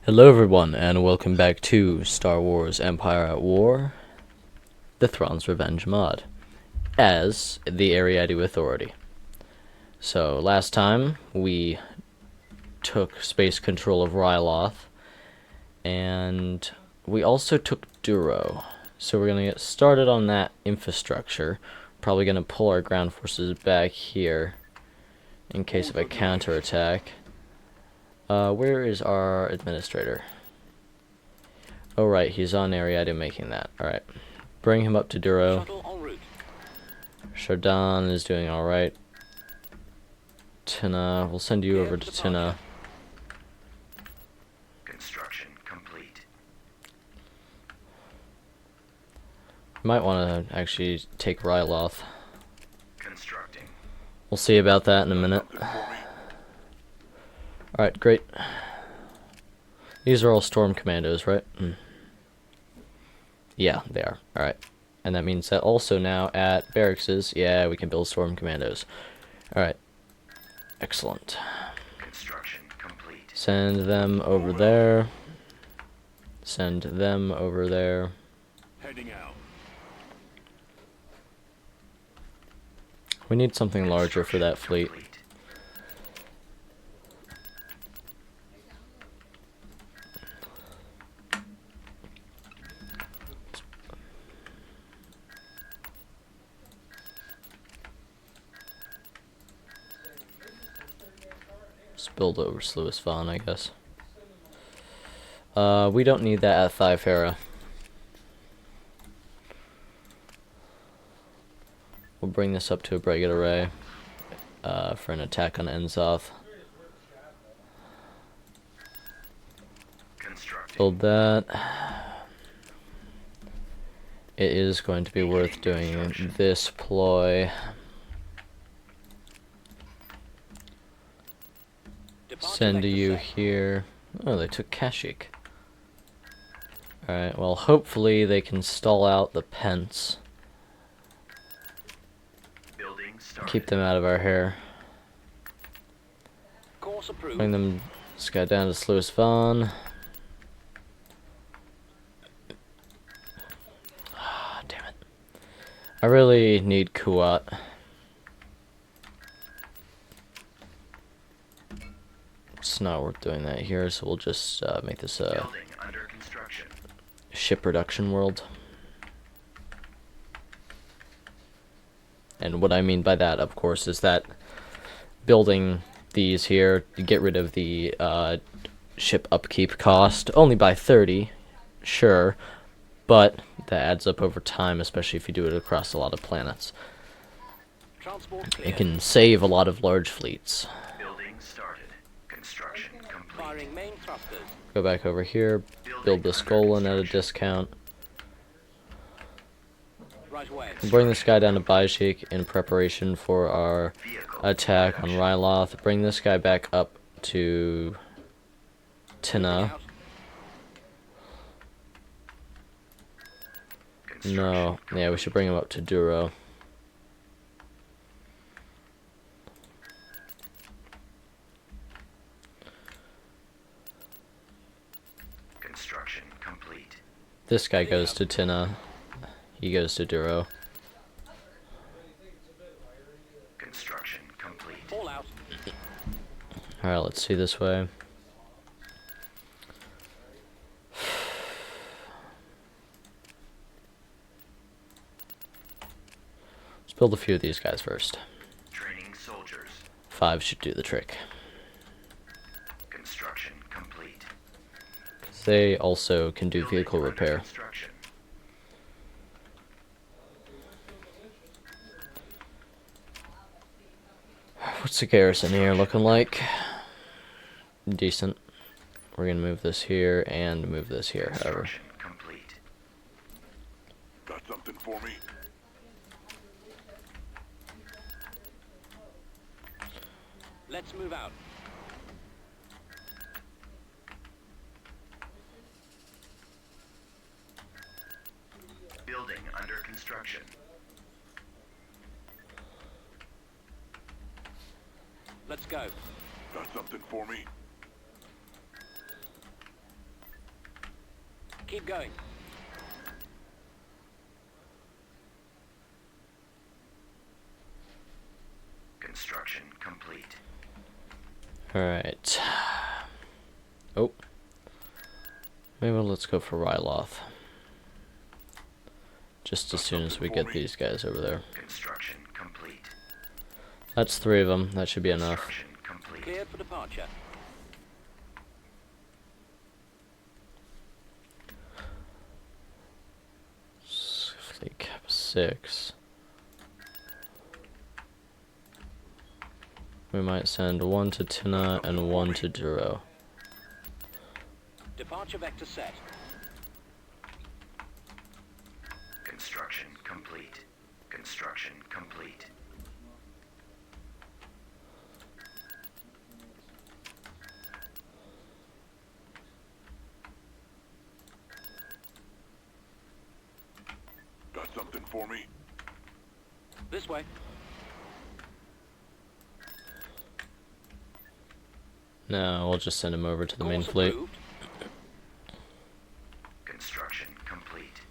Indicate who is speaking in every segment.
Speaker 1: Hello everyone, and welcome back to Star Wars Empire at War, the Thrawn's Revenge mod, as the Eriadu Authority. So, last time, we took space control of Ryloth, and we also took Duro. So we're going to get started on that infrastructure. Probably going to pull our ground forces back here, in case of a counterattack. Where is our administrator? Oh right, he's on Eriadu making that. Alright. Bring him up to Duro. Shardan is doing alright. Tina, we'll send you over to Tina.
Speaker 2: Construction complete.
Speaker 1: Might want to actually take Ryloth.
Speaker 2: Constructing.
Speaker 1: We'll see about that in a minute. Alright, great. These are all Storm Commandos, right? Yeah, they are. Alright. And that means that also now at barracks, yeah, we can build Storm Commandos. Alright. Excellent.
Speaker 2: Construction complete.
Speaker 1: Send them over there. Send them over there.
Speaker 3: Heading out.
Speaker 1: We need something larger for that fleet.
Speaker 2: Complete.
Speaker 1: Just build over Sluis Vaughn, I guess. We don't need that at Thyfera. We'll bring this up to a Brigade Array for an attack on Enzoth. Build that. It is going to be worth doing this ploy. Send you here. Oh, they took Kashyyyk. Alright, well, hopefully they can stall out the Pence. Keep them out of our hair. Bring them, this guy down to Sluis Vaughn. Ah, damn it. I really need Kuat. It's not worth doing that here, so we'll just make this a ship production world. And what I mean by that, of course, is that building these here, you get rid of the ship upkeep cost, only by 30, sure, but that adds up over time, especially if you do it across a lot of planets. It can save a lot of large fleets. Go back over here, build this Golan at a discount. We'll bring this guy down to Kashyyyk in preparation for our attack on Ryloth. Bring this guy back up to Tina. No, yeah, we should bring him up to Duro.
Speaker 2: Construction complete.
Speaker 1: This guy goes to Tina. He goes to Duro.
Speaker 2: Construction complete.
Speaker 1: Alright, let's see this way. Let's build a few of these guys first.
Speaker 2: Training soldiers.
Speaker 1: 5 should do the trick.
Speaker 2: Construction complete.
Speaker 1: They also can do vehicle repair.
Speaker 2: Construction.
Speaker 1: What's the garrison here looking like? Decent. We're gonna move this here and move this here, however.
Speaker 2: Construction complete.
Speaker 3: Got something for me?
Speaker 4: Let's move out.
Speaker 2: Building under construction.
Speaker 4: Let's go.
Speaker 3: Got something for me?
Speaker 4: Keep going.
Speaker 2: Construction complete.
Speaker 1: Alright. Oh. Maybe let's go for Ryloth. Just as soon as we get these guys over there.
Speaker 2: Construction complete.
Speaker 1: That's 3 of them. That should be enough.
Speaker 2: Construction complete.
Speaker 4: Cleared for departure.
Speaker 1: Fleet cap 6. We might send 1 to Tina and 1 to Duro.
Speaker 4: Departure vector set.
Speaker 2: Construction complete. Construction complete.
Speaker 3: Got something for me?
Speaker 4: This way.
Speaker 1: No, we'll just send him over to the main
Speaker 4: Course
Speaker 1: fleet.
Speaker 4: approved.
Speaker 2: Construction complete.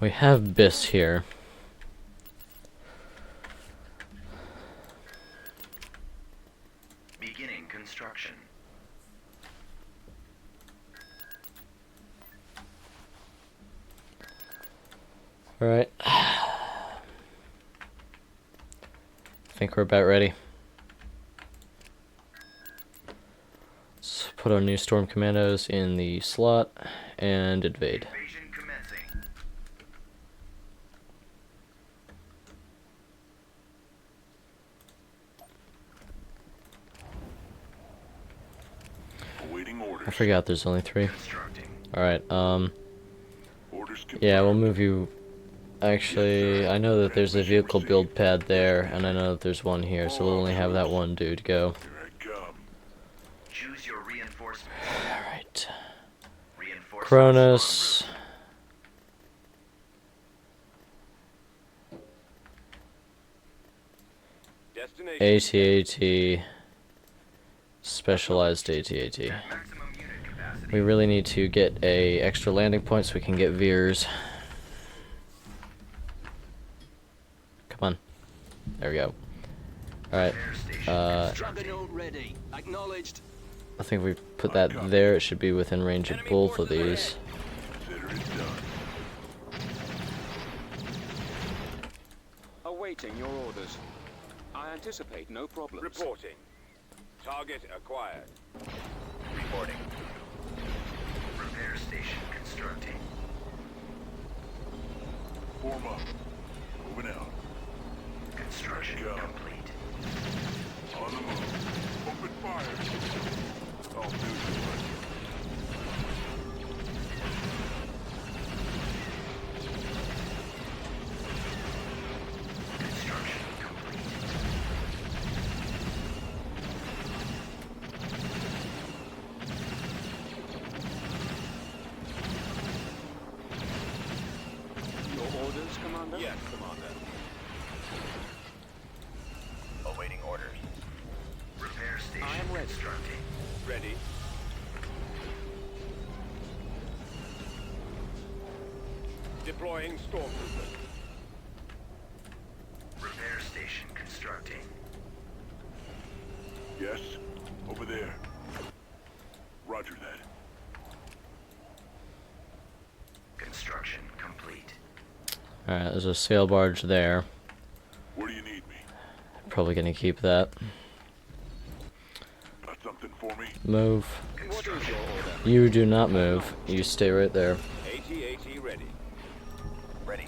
Speaker 1: We have Biss here.
Speaker 2: Beginning construction.
Speaker 1: Alright. I think we're about ready. Let's put our new Storm Commandos in the slot and invade.
Speaker 2: Invasion commencing.
Speaker 3: Awaiting orders.
Speaker 1: I forgot there's only 3.
Speaker 2: Constructing.
Speaker 1: Alright,
Speaker 3: Orders confirmed.
Speaker 1: yeah, we'll move you. Actually, I know that there's a vehicle build pad there, and I know that there's one here, so we'll only have that one dude go.
Speaker 3: Here I come.
Speaker 2: Choose your reinforcements.
Speaker 1: Alright.
Speaker 2: Reinforcements.
Speaker 1: Cronus.
Speaker 4: Destination.
Speaker 1: AT-AT. Specialized AT-AT.
Speaker 2: Maximum unit capacity.
Speaker 1: We really need to get a extra landing point so we can get Veers. Come on. There we go. Alright.
Speaker 4: Juggernaut ready. Acknowledged.
Speaker 1: I think we put that there. It should be within range of both of these.
Speaker 3: Consider it done.
Speaker 5: Awaiting your orders. I anticipate no problems.
Speaker 4: Reporting. Target acquired.
Speaker 2: Reporting. Repair station constructing.
Speaker 3: Form up. Moving out.
Speaker 2: Construction
Speaker 3: Go.
Speaker 2: complete.
Speaker 3: On the move. Open fire. All news is
Speaker 2: Construction complete.
Speaker 5: Your orders, Commander?
Speaker 4: Yes, Commander.
Speaker 2: Awaiting orders. Repair station
Speaker 5: I am ready.
Speaker 2: constructing.
Speaker 4: Ready. Deploying stormtroopers.
Speaker 2: Repair station constructing.
Speaker 3: Yes. Over there. Roger that.
Speaker 2: Construction complete.
Speaker 1: Alright, there's a sail barge there.
Speaker 3: Where do you need me?
Speaker 1: Probably gonna keep that.
Speaker 3: Got something for me?
Speaker 1: Move.
Speaker 4: What is your order?
Speaker 1: You do not move. You stay right there.
Speaker 4: AT-AT ready.
Speaker 2: Ready.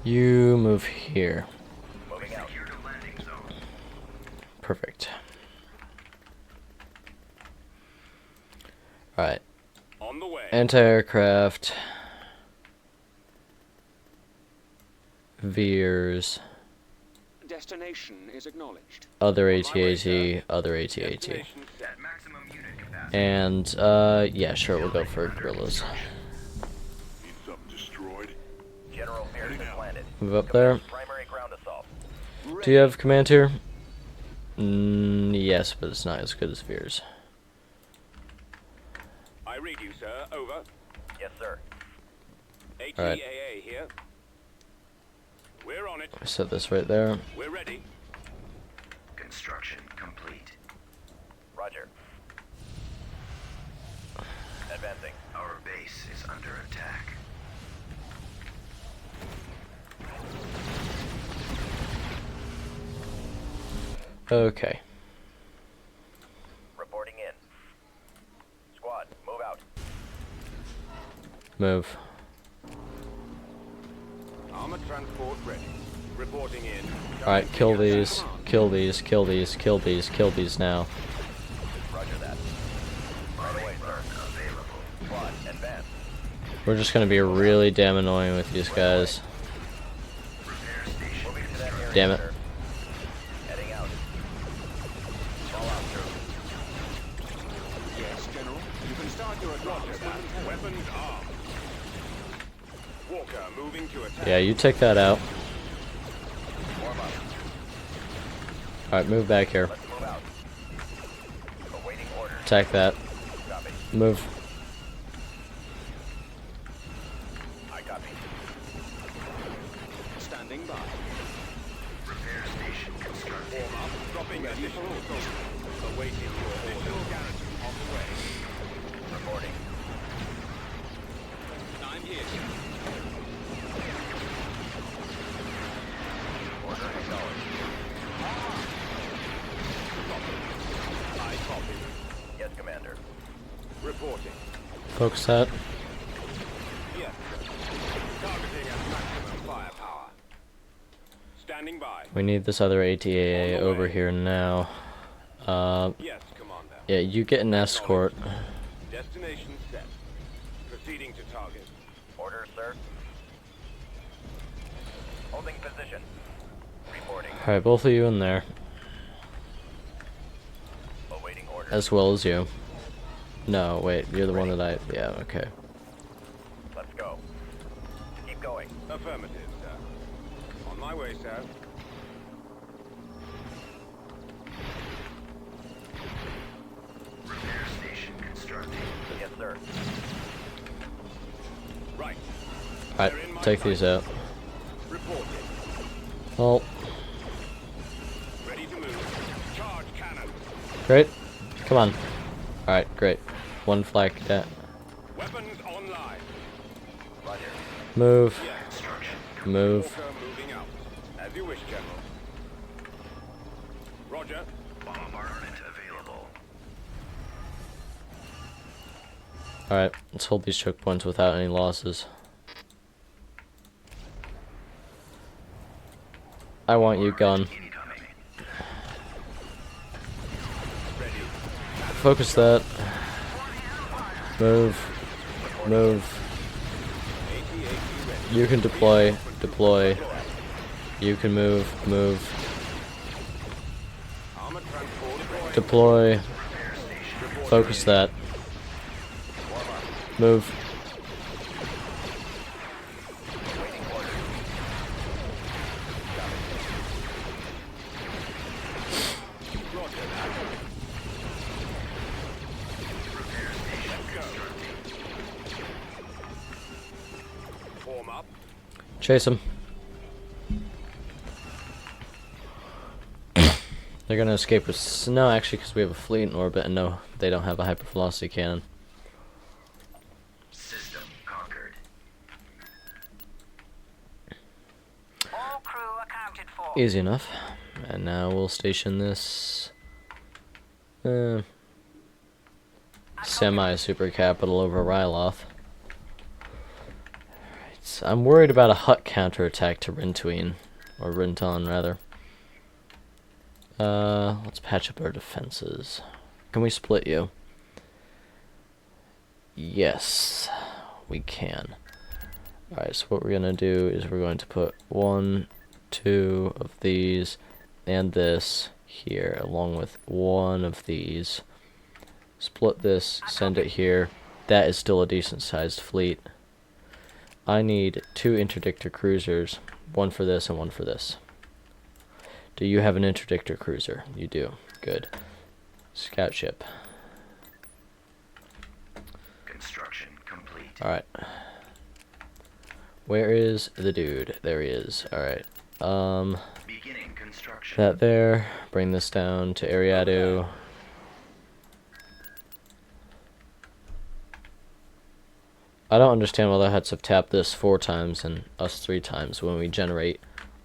Speaker 1: You move here.
Speaker 2: Moving out. Secure to landing zone.
Speaker 1: Perfect. Alright.
Speaker 4: On the way.
Speaker 1: Anti-aircraft. Veers.
Speaker 5: Destination is acknowledged.
Speaker 1: Other
Speaker 4: On my way,
Speaker 1: AT-AT.
Speaker 4: sir.
Speaker 1: Other AT-AT.
Speaker 4: Destination set.
Speaker 2: At maximum unit capacity.
Speaker 1: And, yeah, sure, we'll go for gorillas.
Speaker 3: Need something destroyed?
Speaker 2: General Pierce
Speaker 3: Heading
Speaker 2: has
Speaker 3: out.
Speaker 2: landed.
Speaker 1: Move up there.
Speaker 2: Primary ground assault.
Speaker 1: Do you have command here? Yes, but it's not as good as Veer's.
Speaker 4: I read you, sir. Over.
Speaker 2: Yes, sir.
Speaker 4: ATAA here. We're on it.
Speaker 1: I set this right there.
Speaker 4: We're ready.
Speaker 2: Construction complete. Roger. Advancing. Our base is under attack.
Speaker 1: Okay.
Speaker 2: Reporting in. Squad, move out.
Speaker 1: Move.
Speaker 4: Armor transport ready. Reporting in.
Speaker 1: Alright, kill these. Kill these. Kill these. Kill these. Kill these now.
Speaker 2: Roger that. Right away, sir. Available. Squad, advance.
Speaker 1: We're just gonna be really damn annoying with these guys.
Speaker 2: Repair station. Moving to that area,
Speaker 1: Damn it.
Speaker 2: sir. Heading out. Fall out, sir.
Speaker 5: Yes, General. You can start your advance.
Speaker 4: Weapons armed. Walker moving to attack.
Speaker 1: Yeah, you take that out.
Speaker 2: Warm up.
Speaker 1: Alright, move back here.
Speaker 2: Let's move out. Awaiting orders.
Speaker 1: Attack that.
Speaker 2: Copy.
Speaker 1: Move.
Speaker 2: I copy.
Speaker 5: Standing by.
Speaker 2: Repair station constructed.
Speaker 4: Warm up. Dropping additional soldiers. Awaiting your order. Garrison on the way.
Speaker 2: Reporting.
Speaker 5: I'm here.
Speaker 2: Order acknowledged.
Speaker 4: I copy.
Speaker 2: Yes, Commander.
Speaker 4: Reporting.
Speaker 1: Focus that.
Speaker 4: Yes. Targeting at maximum firepower. Standing by.
Speaker 1: We need this other ATAA over here now.
Speaker 4: Yes, Commander.
Speaker 1: Yeah, you get an escort.
Speaker 4: Destination set. Proceeding to target.
Speaker 2: Orders, sir. Holding position. Reporting.
Speaker 1: Alright, both of you in there.
Speaker 2: Awaiting orders.
Speaker 1: As well as you. No, wait, you're the one that I... Yeah, okay.
Speaker 2: Let's go. Keep going.
Speaker 4: Affirmative, sir. On my way, sir.
Speaker 2: Repair station constructed. Yes, sir.
Speaker 4: Right.
Speaker 1: Alright, take these out.
Speaker 4: Reporting.
Speaker 1: Well,
Speaker 4: Ready to move. Charge cannon.
Speaker 1: great. Come on. Alright, great. One flag down.
Speaker 4: Weapons online.
Speaker 2: Roger.
Speaker 1: Move.
Speaker 4: Yes.
Speaker 2: Construction.
Speaker 1: Move.
Speaker 4: Walker moving out. As you wish, General. Roger.
Speaker 2: Bombardment available.
Speaker 1: Alright, let's hold these choke points without any losses. I want you gone.
Speaker 2: Incoming.
Speaker 4: Ready.
Speaker 1: Focus that. Move. Move.
Speaker 4: AT-AT ready.
Speaker 1: You can deploy. Deploy. You can move. Move.
Speaker 4: Armor transport ready.
Speaker 1: Deploy. Focus that. Move.
Speaker 4: Roger that. Let's go. Form up.
Speaker 1: Chase them. They're gonna escape with no, actually, because we have a fleet in orbit, and no, they don't have a hypervelocity cannon.
Speaker 2: System conquered.
Speaker 6: All crew accounted for.
Speaker 1: Easy enough. And now we'll station this semi-super capital over Ryloth. Alright, so I'm worried about a Hut counterattack to Rintuin, or Rinton rather. Let's patch up our defenses. Can we split you? Yes, we can. Alright, so what we're gonna do is we're going to put 1, 2 of these and this here, along with one of these. Split this, send it here. That is still a decent sized fleet. I need 2 interdictor cruisers, one for this and one for this. Do you have an interdictor cruiser? You do. Good. Scout ship.
Speaker 2: Construction complete.
Speaker 1: Alright. Where is the dude? There he is. Alright.
Speaker 2: Beginning construction.
Speaker 1: That there. Bring this down to Eriadu. I don't understand why the Huts have tapped this 4 times and us 3 times when we generate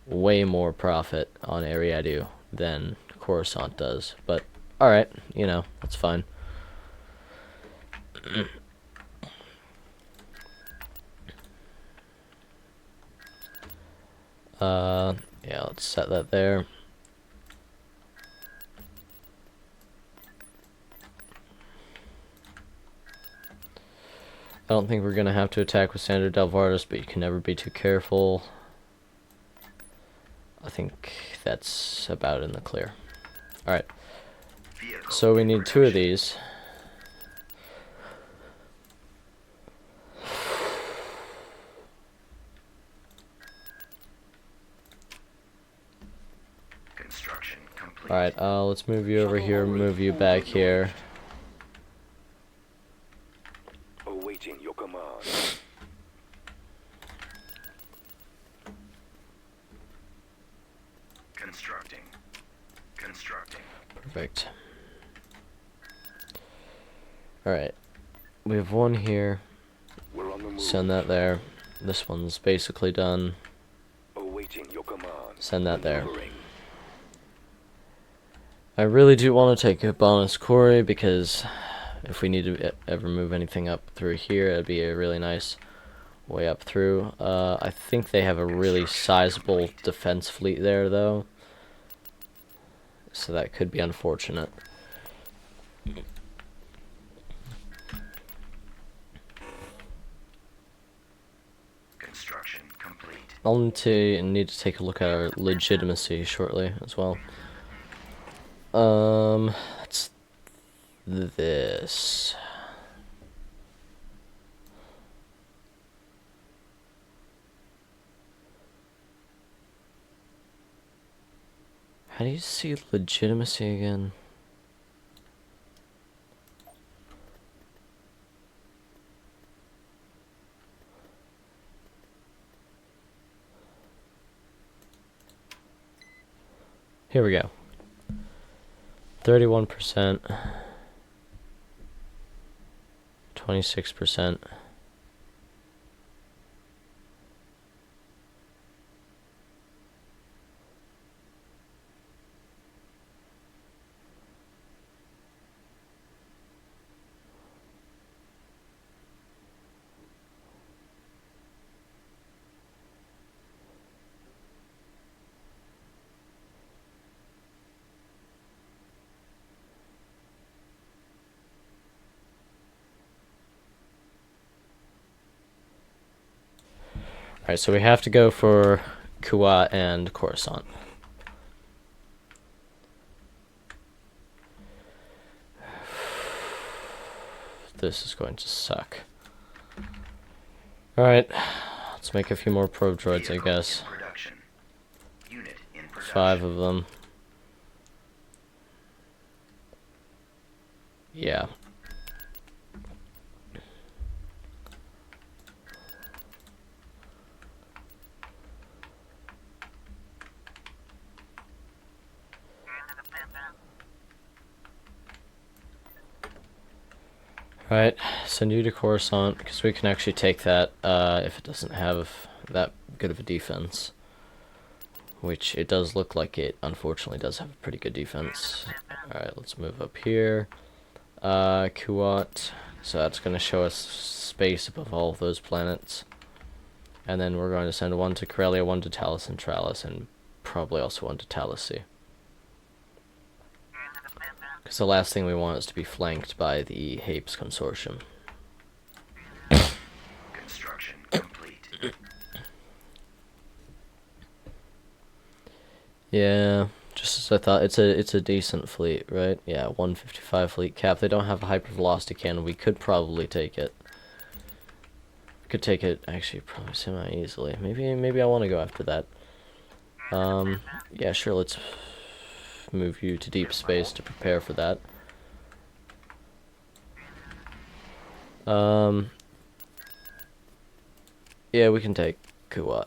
Speaker 1: way more profit on Eriadu than Coruscant does. But, alright, you know, that's fine. Yeah, let's set that there. I don't think we're going to have to attack with Standard Delvarus, but you can never be too careful. I think that's about in the clear. Alright, so we need 2 of these.
Speaker 2: Construction complete.
Speaker 1: Alright, let's move you over here, move you back here.
Speaker 4: Awaiting your command.
Speaker 2: Constructing. Constructing.
Speaker 1: Perfect. Alright, we have 1 here.
Speaker 4: We're on the move.
Speaker 1: Send that there. This one's basically done.
Speaker 4: Awaiting your command.
Speaker 1: Send that there.
Speaker 4: Maneuvering.
Speaker 1: I really do want to take a bonus quarry because if we need to ever move anything up through here, it'd be a really nice way up through. I think they have a really sizable defense fleet there, though, so that could be unfortunate.
Speaker 2: Construction complete.
Speaker 1: I'll need to take a look at our legitimacy shortly as well. That's this. How do you see legitimacy again? Here we go. 31%. 26%. Alright, so we have to go for Kuat and Coruscant. This is going to suck. Alright, let's make a few more probe droids, I guess.
Speaker 2: Production. Unit in production.
Speaker 1: 5 of them. Yeah. Alright, send you to Coruscant, because we can actually take that if it doesn't have that good of a defense. Which it does look like it, unfortunately, does have a pretty good defense. Alright, let's move up here. Kuat, so that's going to show us space above all of those planets. And then we're going to send 1 to Corellia, 1 to Talos Centralis, and probably also 1 to Talos C. Because the last thing we want is to be flanked by the Hapes Consortium.
Speaker 2: Construction complete.
Speaker 1: Yeah, just as I thought. It's a decent fleet, right? Yeah, 155 fleet cap. They don't have a hypervelocity cannon. We could probably take it. Could take it actually probably semi easily. Maybe I want to go after that. Yeah, sure, let's move you to deep space to prepare for that. Yeah, we can take Kuwait.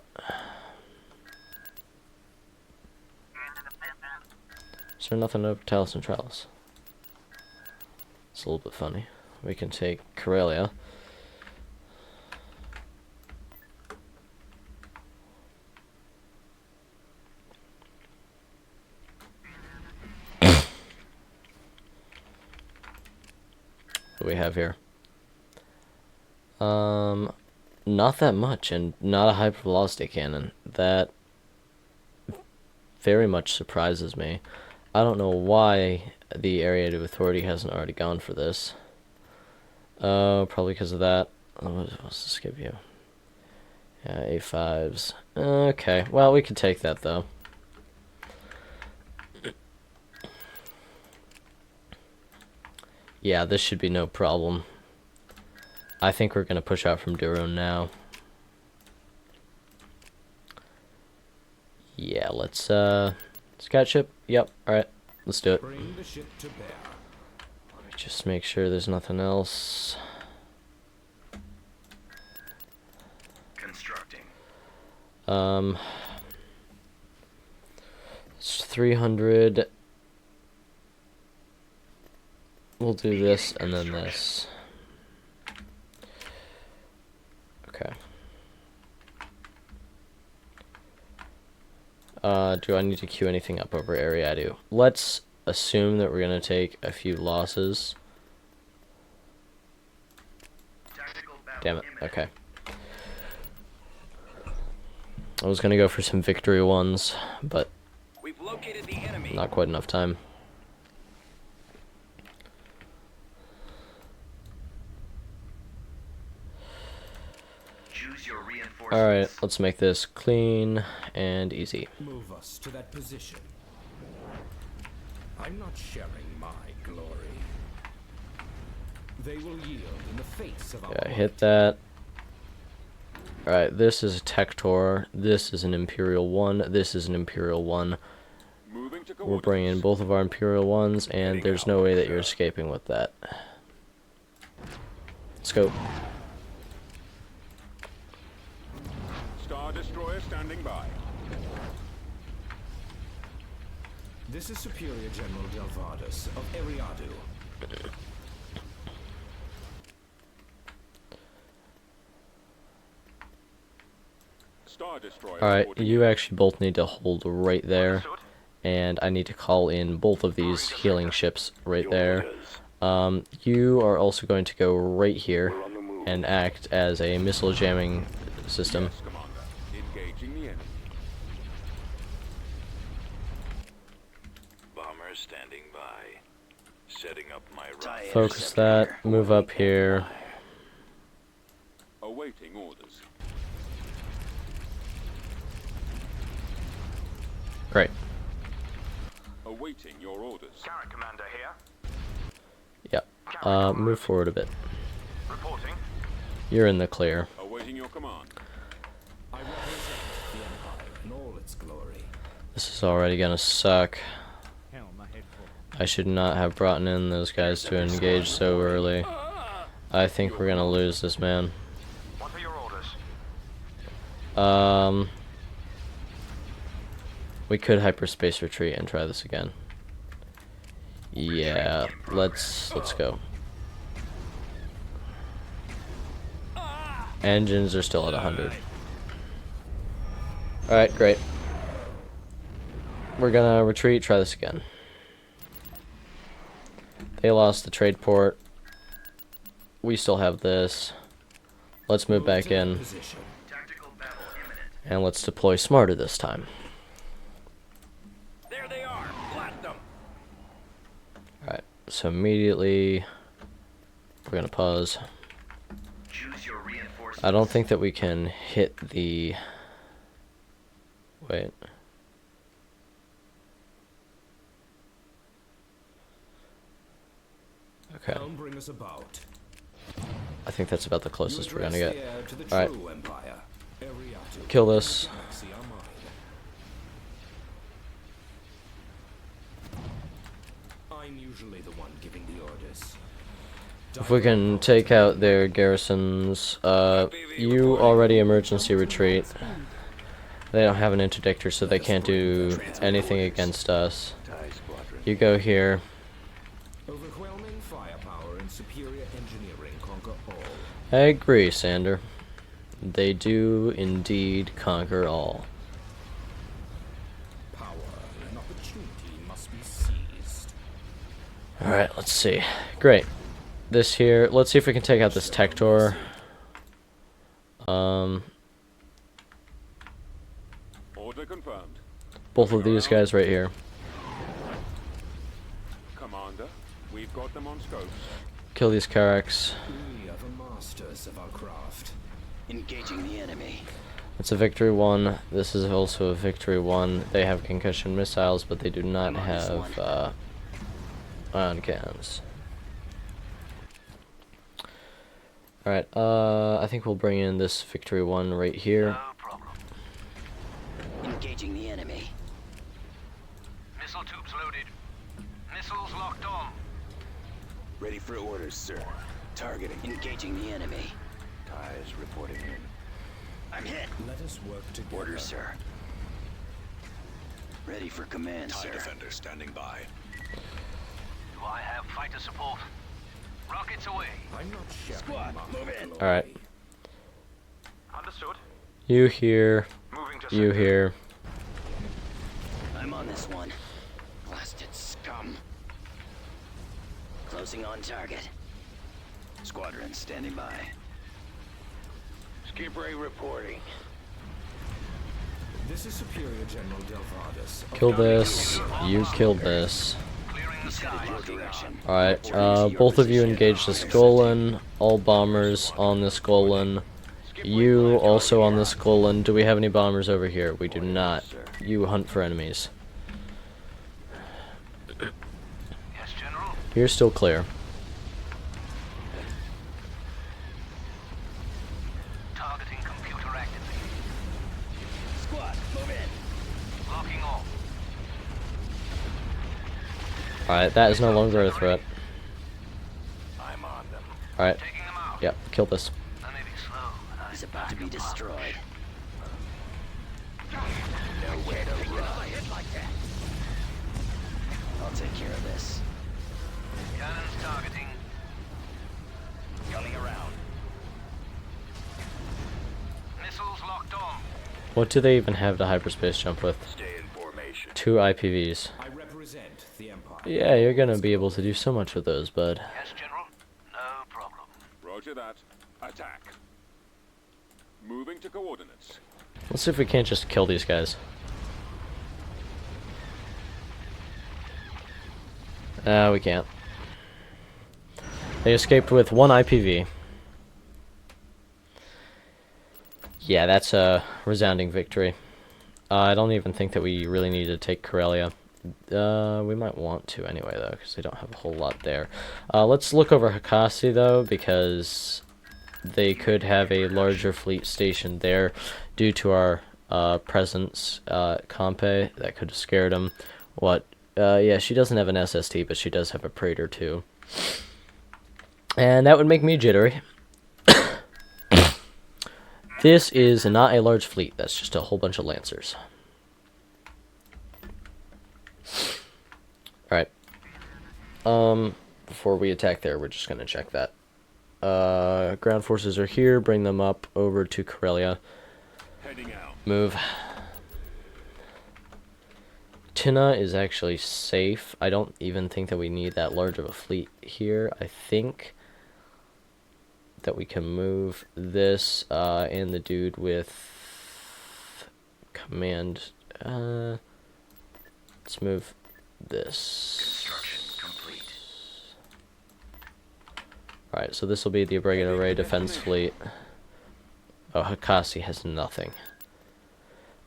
Speaker 1: Is there nothing over Talos Centralis? It's a little bit funny. We can take Karelia. What do we have here? Not that much, and not a hypervelocity cannon. That very much surprises me. I don't know why the Eriadu Authority hasn't already gone for this. Probably because of that. What else does this give you? Yeah, A5s. Okay, well, we could take that, though. Yeah, this should be no problem. I think we're going to push out from Durun now. Yeah, let's, scout ship? Yep, alright, let's do it.
Speaker 7: Bring the ship to bear.
Speaker 1: Let me just make sure there's nothing else.
Speaker 2: Constructing.
Speaker 1: It's 300. We'll do this and then this. Okay. Do I need to queue anything up over Eriadu? Let's assume that we're going to take a few losses. Damn it, okay. I was going to go for some victory ones, but
Speaker 2: We've located the enemy.
Speaker 1: not quite enough time.
Speaker 2: Choose your reinforcements.
Speaker 1: Alright, let's make this clean and easy.
Speaker 7: Move us to that position. I'm not sharing my glory. They will yield in the face of our
Speaker 1: Yeah, hit that. Alright, this is a Tector. This is an Imperial 1. This is an Imperial 1.
Speaker 5: Moving to
Speaker 1: We're
Speaker 5: coordinates.
Speaker 1: bringing both of our Imperial 1s, and there's no way that you're escaping with that. Let's go.
Speaker 5: Star Destroyer standing by.
Speaker 7: This is Superior General Delvardus of Eriadu.
Speaker 5: Star Destroyer.
Speaker 1: Alright,
Speaker 5: reporting.
Speaker 1: you actually both need to hold right there. And I need to call in both of these healing ships right there. You are also going to go right here and act as a missile jamming system.
Speaker 5: Yes, Commander. Engaging the enemy.
Speaker 2: Bomber standing by. Setting up my run.
Speaker 1: Focus that, move up here.
Speaker 5: Awaiting orders.
Speaker 1: Great.
Speaker 5: Awaiting your orders.
Speaker 2: Current commander here.
Speaker 1: Yep. Move forward a bit.
Speaker 2: Reporting.
Speaker 1: You're in the clear.
Speaker 5: Awaiting your command.
Speaker 7: I represent the Empire in all its glory.
Speaker 1: This is already gonna suck. I should not have brought in those guys to engage so early. I think we're gonna lose this, man.
Speaker 2: What are your orders?
Speaker 1: We could hyperspace retreat and try this again. Yeah, let's go. Engines are still at 100. Alright, great. We're gonna retreat, try this again. They lost the trade port. We still have this. Let's move back in.
Speaker 7: Position.
Speaker 2: Tactical battle imminent.
Speaker 1: And let's deploy smarter this time.
Speaker 2: There they are. Blast them.
Speaker 1: Alright, so immediately we're gonna pause.
Speaker 2: Choose your reinforcements.
Speaker 1: I don't think that we can hit the... Wait. Okay,
Speaker 7: Helm bring us about.
Speaker 1: I think that's about the closest we're gonna
Speaker 7: Address
Speaker 1: get.
Speaker 7: the heir to the
Speaker 1: Alright.
Speaker 7: true Empire. Eriadu.
Speaker 1: Kill this.
Speaker 7: Galaxy are mine. the one giving the orders.
Speaker 1: If we can take out their garrisons, you already emergency retreat. They don't have an interdictor, so they can't do anything against us.
Speaker 2: TIE squadron.
Speaker 1: You go here.
Speaker 7: Overwhelming firepower and superior engineering conquer all.
Speaker 1: I agree, Sander. They do indeed conquer all.
Speaker 7: Power and opportunity must be seized.
Speaker 1: Alright, let's see. Great. This here, let's see if we can take out this Tector.
Speaker 3: Order confirmed.
Speaker 1: Both of these guys right here.
Speaker 3: Commander, we've got them on scopes.
Speaker 1: Kill these Carracks.
Speaker 7: We are the masters of our craft.
Speaker 2: Engaging the enemy.
Speaker 1: It's a victory 1. This is also a victory 1. They have concussion missiles, but they do not have ion cannons. Alright, I think we'll bring in this victory 1 right here.
Speaker 6: No problem.
Speaker 2: Engaging the enemy.
Speaker 6: Missile tubes loaded. Missiles locked on.
Speaker 2: Ready for orders, sir. Targeting. Engaging the enemy. TIEs reporting in. I'm hit.
Speaker 7: Let us work together.
Speaker 2: Orders, sir. Ready for command, sir.
Speaker 3: Defender standing by.
Speaker 6: Do I have fighter support? Rockets away.
Speaker 7: I'm not sharing
Speaker 2: Squad,
Speaker 7: my
Speaker 2: move in.
Speaker 1: Alright.
Speaker 6: Understood.
Speaker 1: You here.
Speaker 6: Moving to
Speaker 1: You
Speaker 6: sector.
Speaker 1: here.
Speaker 2: I'm on this one. Blasted scum. Closing on target. Squadron standing by.
Speaker 6: Skip ray reporting.
Speaker 7: This is Superior General Delvardis.
Speaker 1: Kill this. You killed this.
Speaker 6: Clearing the sky.
Speaker 2: Your direction.
Speaker 1: Alright, both of you engage this Golan. All bombers on this Golan. You also on this Golan. Do we have any bombers over here? We do not. You hunt for enemies.
Speaker 6: Yes, General.
Speaker 1: You're still clear.
Speaker 6: Targeting computer actively.
Speaker 2: Squad, move in.
Speaker 6: Locking on.
Speaker 1: Alright, that is no longer a threat.
Speaker 2: I'm on them.
Speaker 1: Alright,
Speaker 6: Taking them out.
Speaker 1: yep, kill this.
Speaker 6: I may be slow, but I
Speaker 2: He's about to be destroyed.
Speaker 6: Nowhere to run.
Speaker 2: Like that. I'll take care of this.
Speaker 6: Cannons targeting.
Speaker 2: Coming around.
Speaker 6: Missiles locked on.
Speaker 1: What do they even have to hyperspace jump with?
Speaker 3: Stay in formation.
Speaker 1: 2 IPVs.
Speaker 7: I represent the Empire.
Speaker 1: Yeah, you're gonna be able to do so much with those, bud.
Speaker 6: Yes, General. No problem.
Speaker 3: Roger that. Attack. Moving to coordinates.
Speaker 1: Let's see if we can't just kill these guys. We can't. They escaped with 1 IPV. Yeah, that's a resounding victory. I don't even think that we really need to take Corellia. We might want to anyway, though, because they don't have a whole lot there. Let's look over Hakasi, though, because they could have a larger fleet stationed there due to our presence at Campe. That could have scared them. Yeah, she doesn't have an SST, but she does have a Praetor, too. And that would make me jittery. This is not a large fleet. That's just a whole bunch of Lancers. Alright. Before we attack there, we're just going to check that. Ground forces are here. Bring them up over to Corellia.
Speaker 3: Heading out.
Speaker 1: Move. Tina is actually safe. I don't even think that we need that large of a fleet here. I think that we can move this and the dude with command. Let's move this.
Speaker 6: Construction complete.
Speaker 1: Alright, so this will be the Brigade Array Defense Fleet. Oh, Hakasi has nothing.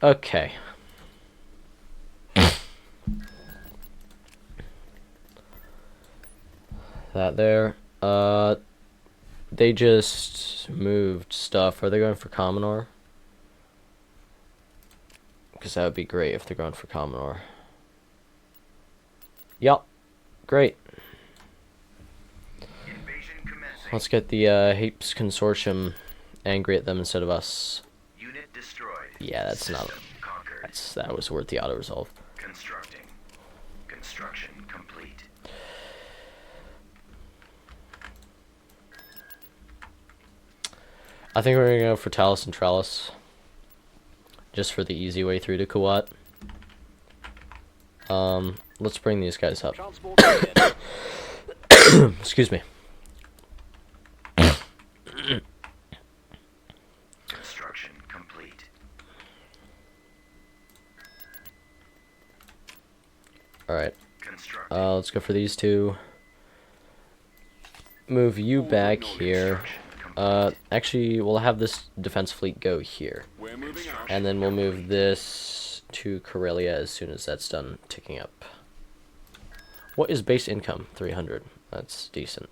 Speaker 1: Okay. That there. They just moved stuff. Are they going for Commonor? Because that would be great if they're going for Commonor. Yup. Great. Let's get the Hapes Consortium angry at them instead of us.
Speaker 8: Unit destroyed.
Speaker 1: Yeah, that's not.
Speaker 8: System conquered.
Speaker 1: That was worth the auto resolve.
Speaker 8: Constructing. Construction complete.
Speaker 1: I think we're gonna go for Talus and Trellis, just for the easy way through to Kuwait. Let's bring these guys up.
Speaker 5: Transport in.
Speaker 1: Excuse me.
Speaker 8: Construction complete.
Speaker 1: Alright.
Speaker 8: Constructing.
Speaker 1: Let's go for these two. Move you back here. Actually, we'll have this defense fleet go here.
Speaker 5: We're moving out.
Speaker 1: And then we'll move this to Karelia as soon as that's done ticking up. What is base income? 300. That's decent.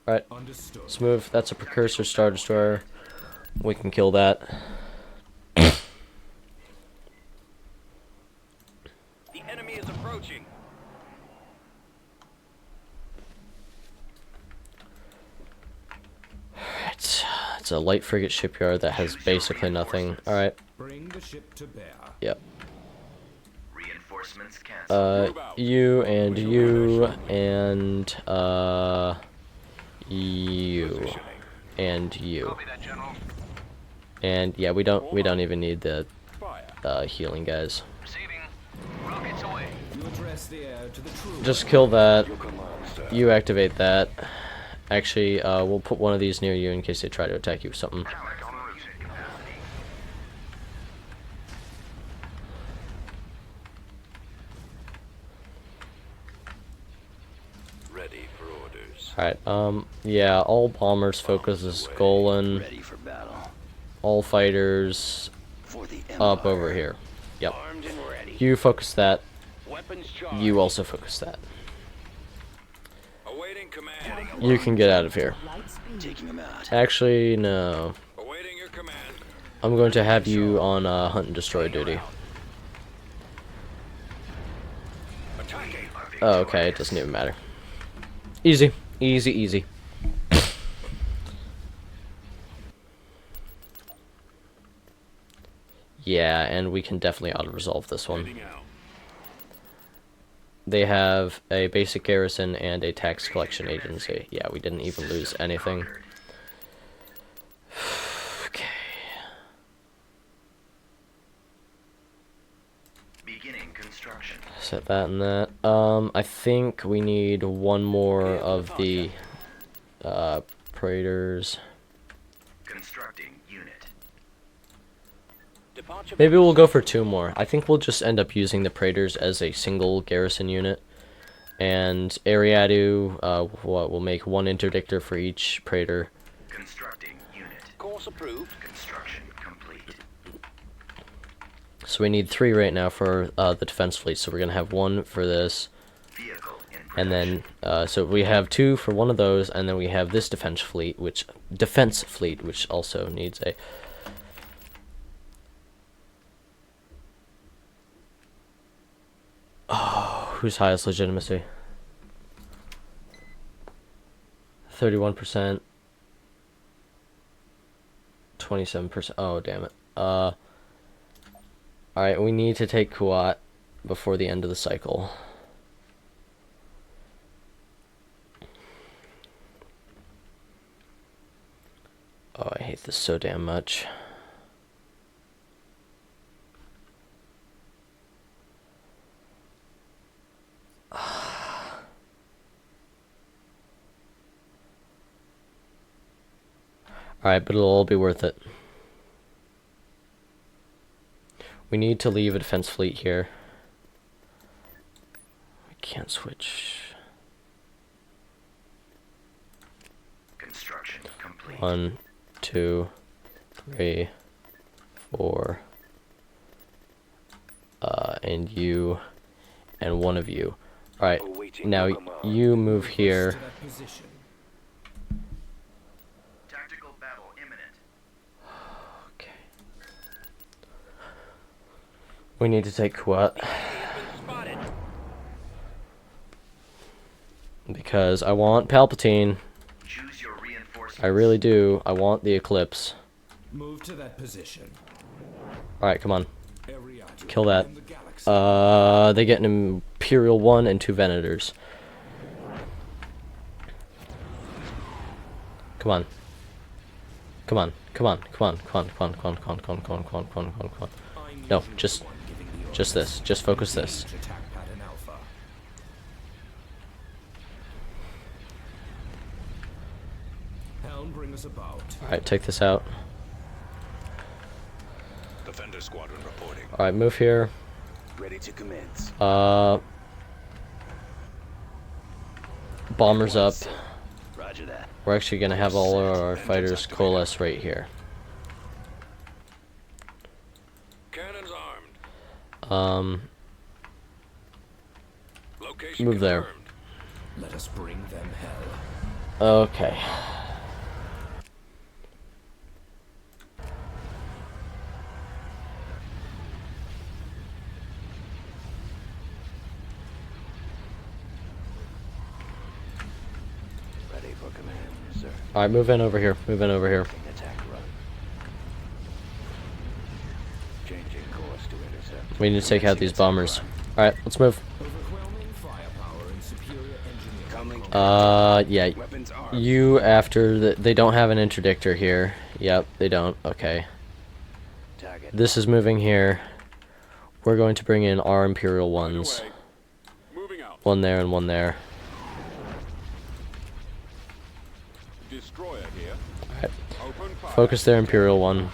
Speaker 1: Alright,
Speaker 7: Understood.
Speaker 1: let's move. That's a precursor Star Destroyer. We can kill that.
Speaker 4: The enemy is approaching.
Speaker 1: It's a light frigate shipyard that has basically nothing. Alright,
Speaker 7: Bring the ship to bear.
Speaker 1: yep.
Speaker 8: Reinforcements canceled.
Speaker 1: You and you and you and you.
Speaker 6: Copy that, General.
Speaker 1: And yeah, we don't even need the
Speaker 5: Fire.
Speaker 1: healing guys.
Speaker 6: Receiving. Rockets away.
Speaker 7: You address the air to the true.
Speaker 1: Just kill that.
Speaker 2: Your command, sir.
Speaker 1: You activate that. Actually, we'll put one of these near you in case they try to attack you with something.
Speaker 6: Talent on route. Capacity.
Speaker 3: Ready for orders.
Speaker 1: Alright, yeah, all bombers focus is Golan,
Speaker 2: Ready for battle.
Speaker 1: all fighters
Speaker 2: For the
Speaker 1: up
Speaker 2: Empire.
Speaker 1: over here. Yep.
Speaker 2: Armed and ready.
Speaker 1: You focus that.
Speaker 2: Weapons charged.
Speaker 1: You also focus that.
Speaker 3: Awaiting command.
Speaker 1: You can get out of here.
Speaker 2: Taking them out.
Speaker 1: Actually, no.
Speaker 3: Awaiting your command.
Speaker 1: I'm going to have you on hunt and destroy duty.
Speaker 3: Attacking.
Speaker 1: Oh, okay, it doesn't even matter. Easy. Easy, easy. Yeah, and we can definitely auto-resolve this one.
Speaker 3: Heading out.
Speaker 1: They have a basic garrison and a tax collection agency. Yeah, we didn't even lose anything. Okay.
Speaker 8: Beginning construction.
Speaker 1: Set that and that. I think we need one more of the Praetors.
Speaker 8: Constructing unit.
Speaker 5: Departure.
Speaker 1: Maybe we'll go for two more. I think we'll just end up using the Praetors as a single garrison unit. And Eriadu, we'll make one interdictor for each Praetor.
Speaker 8: Constructing unit.
Speaker 5: Course approved.
Speaker 8: Construction complete.
Speaker 1: So we need 3 right now for the defense fleet. So we're gonna have 1 for this,
Speaker 8: Vehicle in production.
Speaker 1: and then so we have 2 for one of those, and then we have this defense fleet, which also needs a. Oh, who's highest legitimacy? 31%. 27%. Oh, damn it. Alright, we need to take Kuwait before the end of the cycle. Oh, I hate this so damn much. Alright, but it'll all be worth it. We need to leave a defense fleet here. We can't switch.
Speaker 8: Construction complete.
Speaker 1: 1, 2, 3, 4. And you, and one of you. Alright,
Speaker 2: Awaiting
Speaker 1: now
Speaker 2: your command.
Speaker 1: you move here.
Speaker 7: To that position.
Speaker 8: Tactical battle imminent.
Speaker 1: Okay. We need to take Kuwait.
Speaker 4: Spotted.
Speaker 1: Because I want Palpatine. I really do. I want the Eclipse.
Speaker 7: Move to that position.
Speaker 1: Alright, come on.
Speaker 7: Eriadu
Speaker 1: Kill that.
Speaker 7: in the galaxy.
Speaker 1: They get an Imperial 1 and 2 Venators. Come on. Come on. Come on. Come on. Come on. Come on. Come on. Come on. Come on. Come on. Come on. Come on. Come on. Come on. No, just this. Just focus this.
Speaker 7: Attack pattern alpha. Helm, bring us about.
Speaker 1: Alright, take this out.
Speaker 2: Defender squadron reporting.
Speaker 1: Alright, move here.
Speaker 2: Ready to commence.
Speaker 1: Bombers up.
Speaker 2: Roger that.
Speaker 1: We're actually gonna have all of our fighters coalesce right here.
Speaker 4: Cannons armed. Location
Speaker 1: Move there.
Speaker 4: confirmed.
Speaker 7: Let us bring them hell.
Speaker 1: Okay.
Speaker 2: Ready for command, sir.
Speaker 1: Alright, move in over here. Move in over here.
Speaker 2: Attack run. Changing course to intercept.
Speaker 1: We need to take out these bombers. Alright, let's move.
Speaker 7: Overwhelming firepower and superior engineering.
Speaker 2: Coming.
Speaker 1: Yeah.
Speaker 2: Weapons armed.
Speaker 1: You after they don't have an interdictor here. Yep, they don't. Okay.
Speaker 2: Target.
Speaker 1: This is moving here. We're going to bring in our Imperial ones.
Speaker 3: Away. Moving out.
Speaker 1: One there and one there.
Speaker 3: Destroyer here.
Speaker 1: Alright.
Speaker 3: Open fire.
Speaker 1: Focus their Imperial one.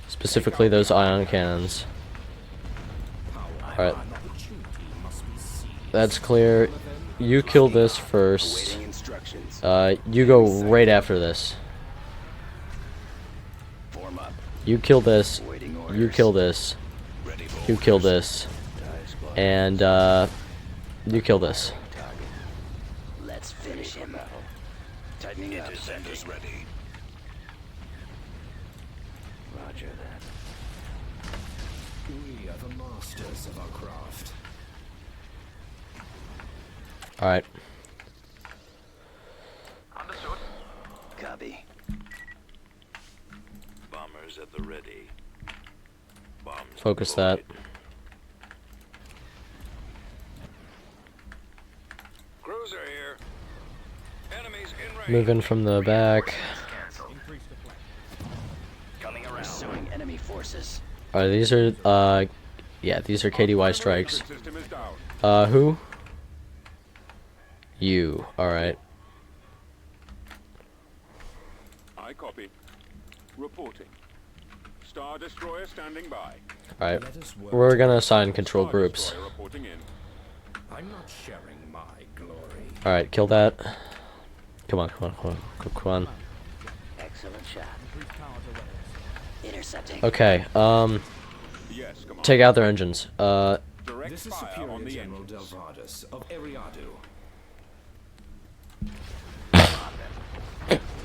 Speaker 1: Specifically those ion cannons. Alright. That's clear. You kill this first.
Speaker 2: Awaiting instructions.
Speaker 1: You go right after this.
Speaker 2: Form up.
Speaker 1: You kill this.
Speaker 2: Awaiting orders.
Speaker 1: You kill this.
Speaker 2: Ready for
Speaker 1: You kill
Speaker 2: orders.
Speaker 1: this.
Speaker 2: Die squad.
Speaker 1: And, you kill this.
Speaker 2: Target. Let's finish him. Tightening up. Interceptors ready. Roger that.
Speaker 7: We are the masters of our craft.
Speaker 1: Alright.
Speaker 6: Understood.
Speaker 2: Copy.
Speaker 3: Bombers at the ready. Bombs
Speaker 1: Focus that.
Speaker 3: deployed.
Speaker 4: Cruiser here. Enemies in range.
Speaker 1: Move in from the back.
Speaker 8: Cancel.
Speaker 2: Coming around. Pursuing enemy forces.
Speaker 1: Alright, these are, yeah, these are KDY strikes.
Speaker 3: System is down.
Speaker 1: Who? You. Alright.
Speaker 3: I copy. Reporting. Star Destroyer standing by.
Speaker 1: Alright.
Speaker 7: Let us work.
Speaker 1: We're gonna assign control
Speaker 3: Star
Speaker 1: groups.
Speaker 3: Destroyer reporting in.
Speaker 7: I'm not sharing my glory.
Speaker 1: Alright, kill that. Come on, come on, come on, come on.
Speaker 2: Excellent shot. Intercepting.
Speaker 1: Okay,
Speaker 3: Yes, come on.
Speaker 1: take out their engines.
Speaker 3: Direct
Speaker 7: This is
Speaker 3: fire
Speaker 7: Superior
Speaker 3: on the
Speaker 7: General
Speaker 3: engines.
Speaker 7: Delvardis of Eriadu.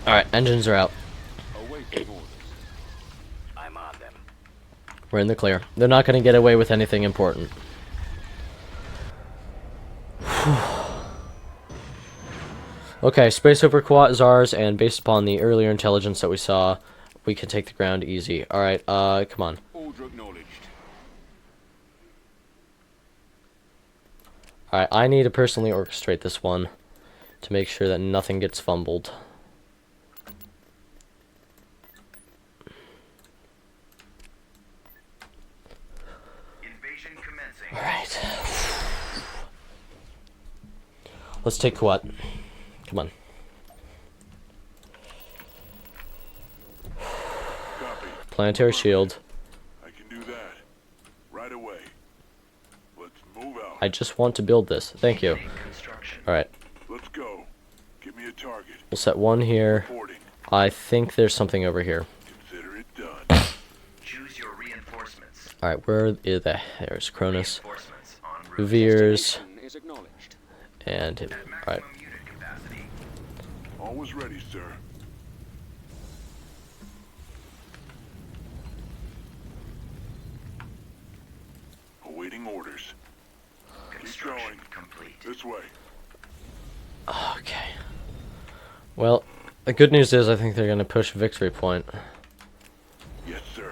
Speaker 1: Alright, engines are out.
Speaker 3: Awaiting orders.
Speaker 2: I'm on them.
Speaker 1: We're in the clear. They're not gonna get away with anything important. Okay, space over Quat-Zars, and based upon the earlier intelligence that we saw, we can take the ground easy. Alright, come on.
Speaker 3: Order acknowledged.
Speaker 1: Alright, I need to personally orchestrate this one to make sure that nothing gets fumbled.
Speaker 8: Invasion commencing.
Speaker 1: Alright. Let's take Quat. Come on.
Speaker 3: Copy.
Speaker 1: Planetary shield.
Speaker 3: I can do that. Right away. Let's move out.
Speaker 1: I just want to build this. Thank you.
Speaker 8: Construction.
Speaker 1: Alright,
Speaker 3: Let's go. Give me a target.
Speaker 1: we'll set one here.
Speaker 3: Reporting.
Speaker 1: I think there's something over here.
Speaker 3: Consider it done.
Speaker 8: Choose your reinforcements.
Speaker 1: Alright, where is that? There's Cronus.
Speaker 8: Reinforcements en route.
Speaker 1: Veers.
Speaker 5: Destination is acknowledged.
Speaker 1: And,
Speaker 8: At
Speaker 1: alright.
Speaker 8: maximum unit capacity.
Speaker 3: Always ready, sir. Awaiting orders.
Speaker 8: Construction
Speaker 3: going.
Speaker 8: complete.
Speaker 3: This way.
Speaker 1: Okay. Well, The good news is I think they're going to push Victory Point.
Speaker 3: Yes, sir.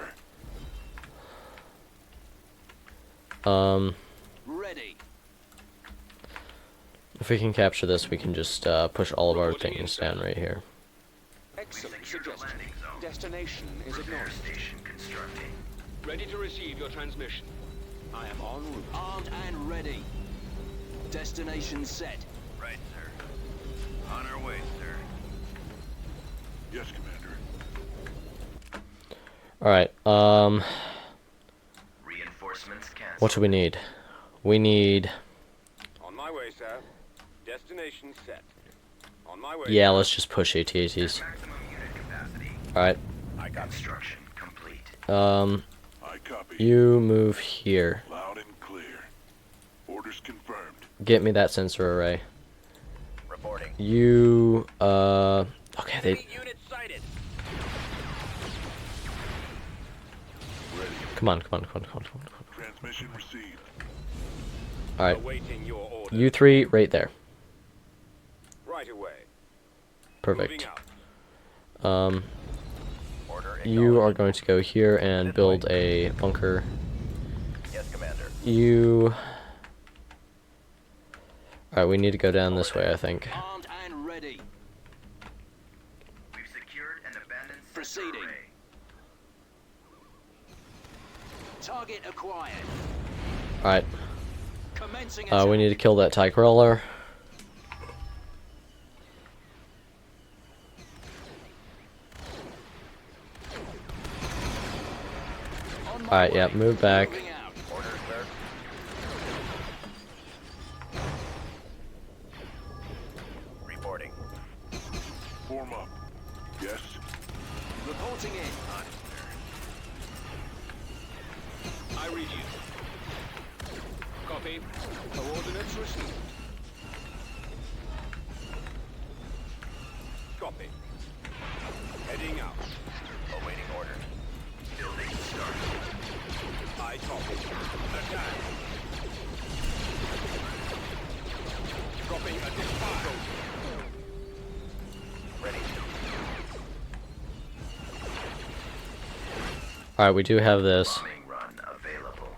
Speaker 2: Ready.
Speaker 1: If we can capture this, we can just push all of our things down right here.
Speaker 5: Excellent
Speaker 8: Secured a
Speaker 5: suggestion.
Speaker 8: landing zone.
Speaker 5: Destination is
Speaker 8: Repair
Speaker 5: acknowledged.
Speaker 8: station constructing.
Speaker 5: Ready to receive your transmission. I am en route.
Speaker 2: Armed and ready. Destination set.
Speaker 8: Right, sir. On our way, sir.
Speaker 3: Yes, Commander.
Speaker 1: Alright,
Speaker 8: Reinforcements canceled.
Speaker 1: what do we need? We need...
Speaker 4: On my way, sir. Destination set. On my way.
Speaker 1: Yeah, let's just push AT-ATs.
Speaker 8: Maximum unit capacity.
Speaker 1: Alright,
Speaker 4: I got
Speaker 8: Construction complete.
Speaker 3: I copy.
Speaker 1: you move here.
Speaker 3: Loud and clear. Orders confirmed.
Speaker 1: Get me that sensor array.
Speaker 8: Reporting.
Speaker 1: You, okay, they...
Speaker 4: unit sighted.
Speaker 3: Ready.
Speaker 1: Come on.
Speaker 3: Transmission received.
Speaker 1: Alright,
Speaker 4: Awaiting your order.
Speaker 1: you three, right there.
Speaker 4: Right away.
Speaker 1: Perfect.
Speaker 4: Moving out.
Speaker 8: Order
Speaker 1: You are going to go here and build a bunker.
Speaker 8: Yes, Commander.
Speaker 1: You... Alright, we need to go down this way, I think.
Speaker 2: Armed and ready.
Speaker 8: We've secured an abandoned sensor
Speaker 2: Proceeding.
Speaker 8: array.
Speaker 2: Target acquired.
Speaker 1: Alright,
Speaker 2: Commencing
Speaker 1: we
Speaker 2: attack.
Speaker 1: need to kill that TIE crawler.
Speaker 2: On my
Speaker 1: Alright, yeah,
Speaker 2: way.
Speaker 1: move back.
Speaker 2: Moving out.
Speaker 8: Order, sir. Reporting.
Speaker 3: Form up. Yes.
Speaker 2: Reporting in.
Speaker 5: I read you. Copy. Coordinates received.
Speaker 4: Copy. Heading out.
Speaker 8: Awaiting order. Building start.
Speaker 4: I copy. Attack. Dropping a dispatch.
Speaker 8: Ready.
Speaker 1: Alright, we do have this.
Speaker 8: Bombing run available.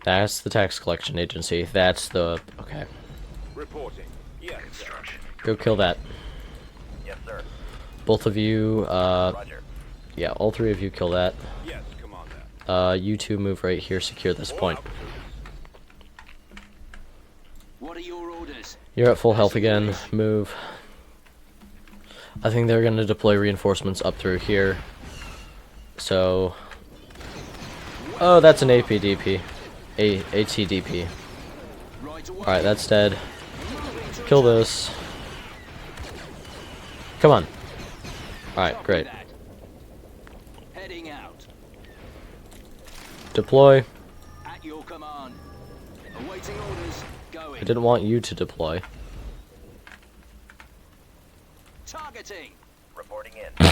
Speaker 1: That's the tax collection agency. That's the... Okay.
Speaker 4: Reporting. Yes, sir.
Speaker 8: Construction.
Speaker 1: Go kill that.
Speaker 8: Yes, sir.
Speaker 1: Both of you,
Speaker 8: Roger.
Speaker 1: yeah, all three of you kill that.
Speaker 4: Yes, Commander.
Speaker 1: You two move right here, secure this point.
Speaker 2: What are your orders?
Speaker 1: You're at full health again. Move. I think they're going to deploy reinforcements up through here. So... Oh, that's an APDP. ATDP.
Speaker 2: Right away.
Speaker 1: Alright, that's dead. Kill this. Come on. Alright,
Speaker 2: Copy
Speaker 1: great.
Speaker 2: that. Heading out.
Speaker 1: Deploy.
Speaker 2: At your command. Awaiting orders. Going.
Speaker 1: I didn't want you to deploy.
Speaker 2: Targeting.
Speaker 8: Reporting in.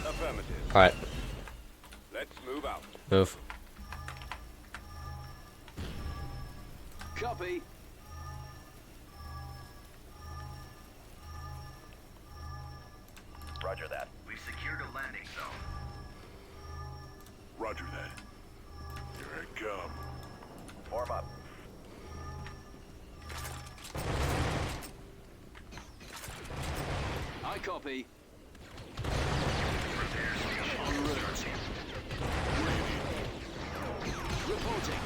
Speaker 4: Affirmative.
Speaker 1: Alright,
Speaker 4: Let's move out.
Speaker 1: move.
Speaker 2: Copy.
Speaker 8: Roger that. We've secured a landing zone.
Speaker 3: Roger that. Here I come.
Speaker 8: Form up.
Speaker 2: I copy.
Speaker 8: Repair station
Speaker 2: En route.
Speaker 8: constructing.
Speaker 2: Reporting.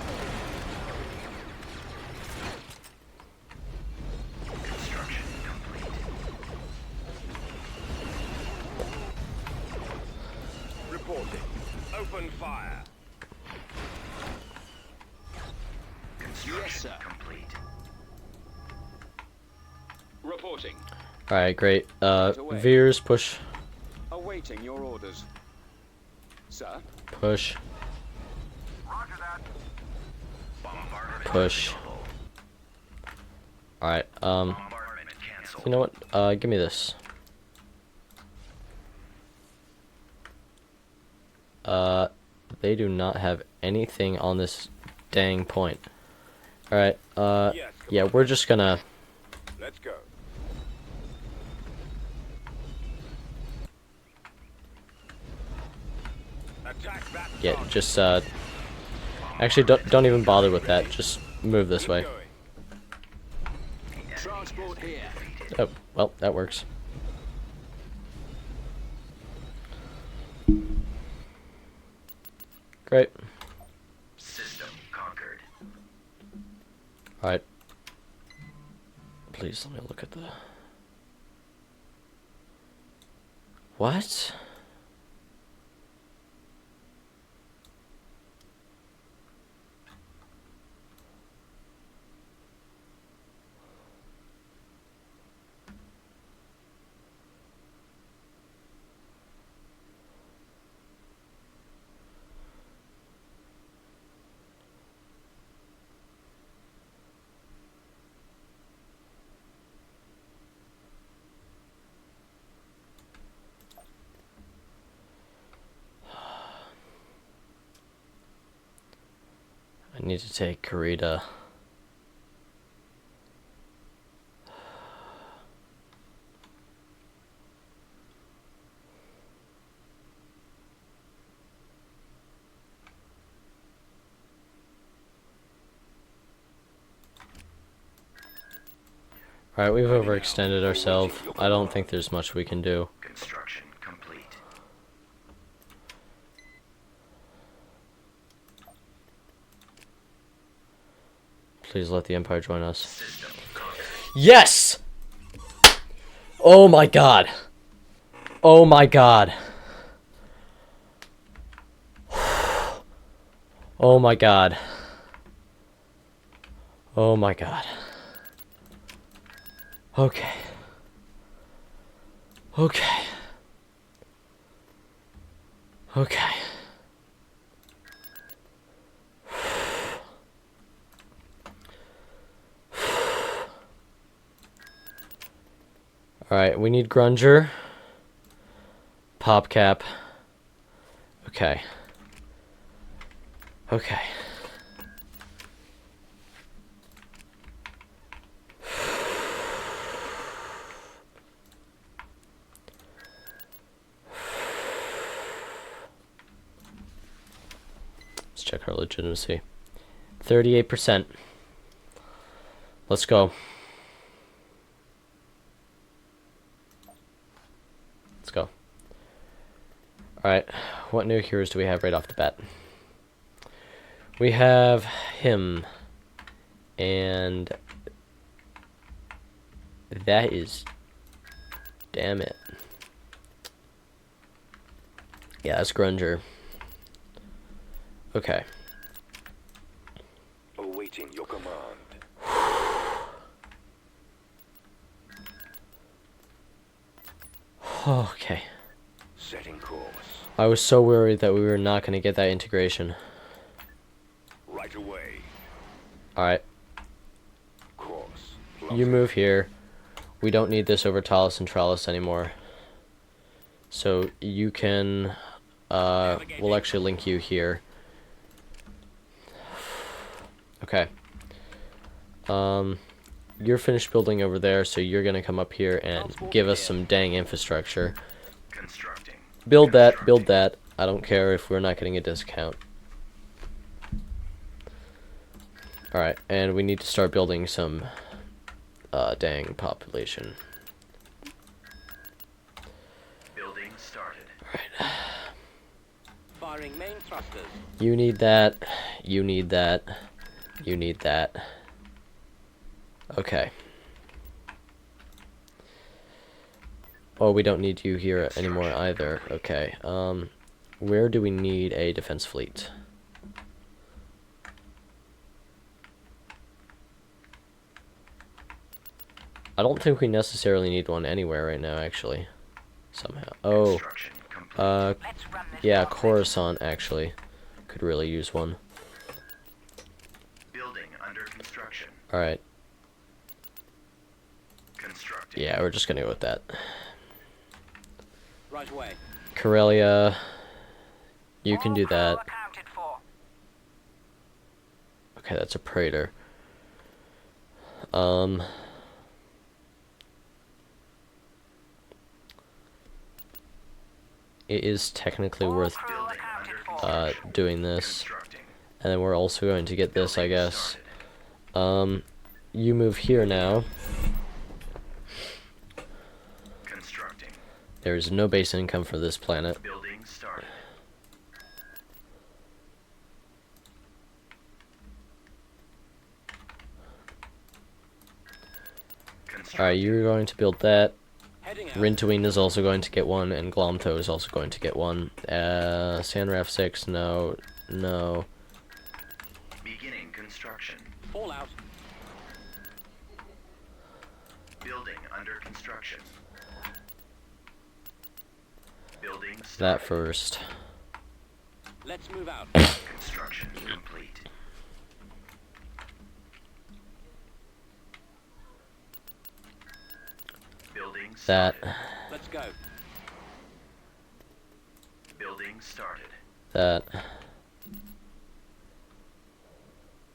Speaker 8: Construction complete.
Speaker 4: Reporting. Open fire.
Speaker 8: Construction
Speaker 2: Yes, sir.
Speaker 8: complete.
Speaker 5: Reporting.
Speaker 1: Alright, great.
Speaker 5: away.
Speaker 1: Veers, push.
Speaker 5: Awaiting your orders. Sir?
Speaker 1: Push.
Speaker 8: Roger that. Bombardment
Speaker 1: Push.
Speaker 8: available.
Speaker 1: Alright,
Speaker 8: Bombardment canceled.
Speaker 1: you know what? Give me this. They do not have anything on this dang point. Alright,
Speaker 4: Yes,
Speaker 1: yeah, we're just gonna...
Speaker 4: let's go. Attack that
Speaker 1: Yeah,
Speaker 4: target.
Speaker 1: just, actually, don't even bother with that. Just move this way.
Speaker 4: Going.
Speaker 2: Transport here.
Speaker 1: Oh, well, that works. Great.
Speaker 8: System conquered.
Speaker 1: Alright. Please let me look at the... What? I need to take Karita. Alright, we've overextended ourselves. I don't think there's much we can do.
Speaker 8: Construction complete.
Speaker 1: Please let the Empire join us.
Speaker 8: System conquered.
Speaker 1: Yes! Oh my god. Oh my god. Oh my god. Oh my god. Okay. Okay. Okay. Alright, we need Grunger. Popcap. Okay. Okay. Let's check our legitimacy. 38%. Let's go. Let's go. Alright, what new heroes do we have right off the bat? We have him. And that is... Damn it. Yeah, that's Grunger. Okay.
Speaker 4: Awaiting your command.
Speaker 1: Okay.
Speaker 4: Setting course.
Speaker 1: I was so worried that we were not going to get that integration.
Speaker 4: Right away.
Speaker 1: Alright,
Speaker 4: Course.
Speaker 1: you move here. We don't need this over Talos and Tralos anymore. So you can... we'll actually link you here. Okay. You're finished building over there, so you're gonna come up here and give us some dang infrastructure.
Speaker 8: Constructing.
Speaker 1: Build that, build that. I don't care if we're not getting a discount. Alright, and we need to start building some dang population.
Speaker 8: Building started.
Speaker 1: Alright.
Speaker 4: Firing main thrusters.
Speaker 1: You need that. You need that. You need that. Okay. Oh, we don't need you here anymore either. Okay. Where do we need a defense fleet? I don't think we necessarily need one anywhere right now, actually. Somehow. Oh.
Speaker 8: Construction complete.
Speaker 1: Yeah, Coruscant actually could really use one.
Speaker 8: Building under construction.
Speaker 1: Alright.
Speaker 8: Constructing.
Speaker 1: Yeah, we're just gonna go with that.
Speaker 4: Right away.
Speaker 1: Corellia, you can do that. Okay, that's a Praetor. It is technically worth doing this.
Speaker 8: Constructing.
Speaker 1: And then we're also going to get this, I guess. You move here now.
Speaker 8: Constructing.
Speaker 1: There's no base income for this planet.
Speaker 8: Building started.
Speaker 1: Alright, you're going to build that.
Speaker 4: Heading out.
Speaker 1: Rintuin is also going to get one, and Glomtho is also going to get one. Sanraf 6, no, no.
Speaker 8: Beginning construction.
Speaker 4: All out.
Speaker 8: Building under construction. Building
Speaker 1: That
Speaker 8: started.
Speaker 1: first.
Speaker 4: Let's move out.
Speaker 8: Construction complete. Building
Speaker 1: That.
Speaker 8: started.
Speaker 4: Let's go.
Speaker 8: Building started.
Speaker 1: That.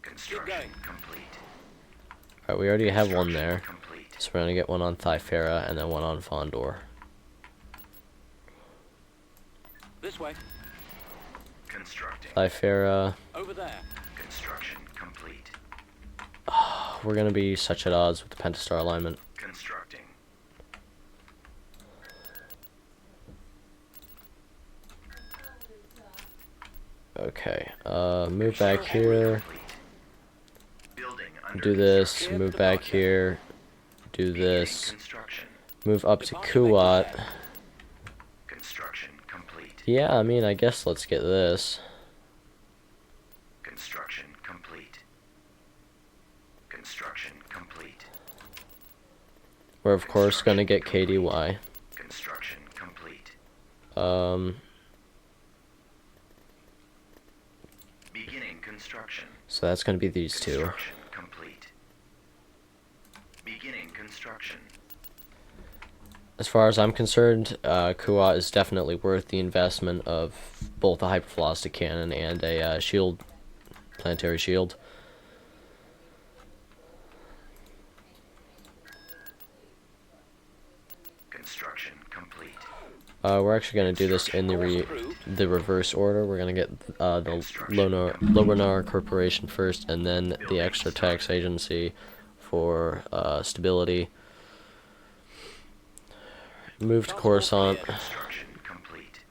Speaker 8: Construction complete.
Speaker 1: Alright, we already have one
Speaker 8: Construction
Speaker 1: there.
Speaker 8: Complete.
Speaker 1: So we're gonna get one on Thyfera and then one on Fondor.
Speaker 4: This way.
Speaker 8: Constructing.
Speaker 1: Thyfera.
Speaker 4: Over there.
Speaker 8: Construction complete.
Speaker 1: We're gonna be such at odds with the Pentastar Alignment.
Speaker 8: Constructing.
Speaker 1: Okay, move back here.
Speaker 8: Complete. Building under
Speaker 1: Do this,
Speaker 8: construction.
Speaker 1: move back here. Do
Speaker 8: Beginning
Speaker 1: this.
Speaker 8: Construction.
Speaker 1: Move up to Kuwat.
Speaker 8: Construction complete.
Speaker 1: Yeah, I mean, I guess let's get this.
Speaker 8: Construction complete. Construction complete.
Speaker 1: We're of course gonna get KDY.
Speaker 8: Construction complete. Beginning construction.
Speaker 1: So that's gonna be these two.
Speaker 8: Construction complete. Beginning construction.
Speaker 1: As far as I'm concerned, Kuwat is definitely worth the investment of both a hypervelocity cannon and a shield, planetary shield.
Speaker 8: Construction complete.
Speaker 1: We're actually gonna do this in the reverse order. We're gonna get the Lobernar Corporation first, and then the extra tax agency for stability. Move to Coruscant.
Speaker 8: Construction complete.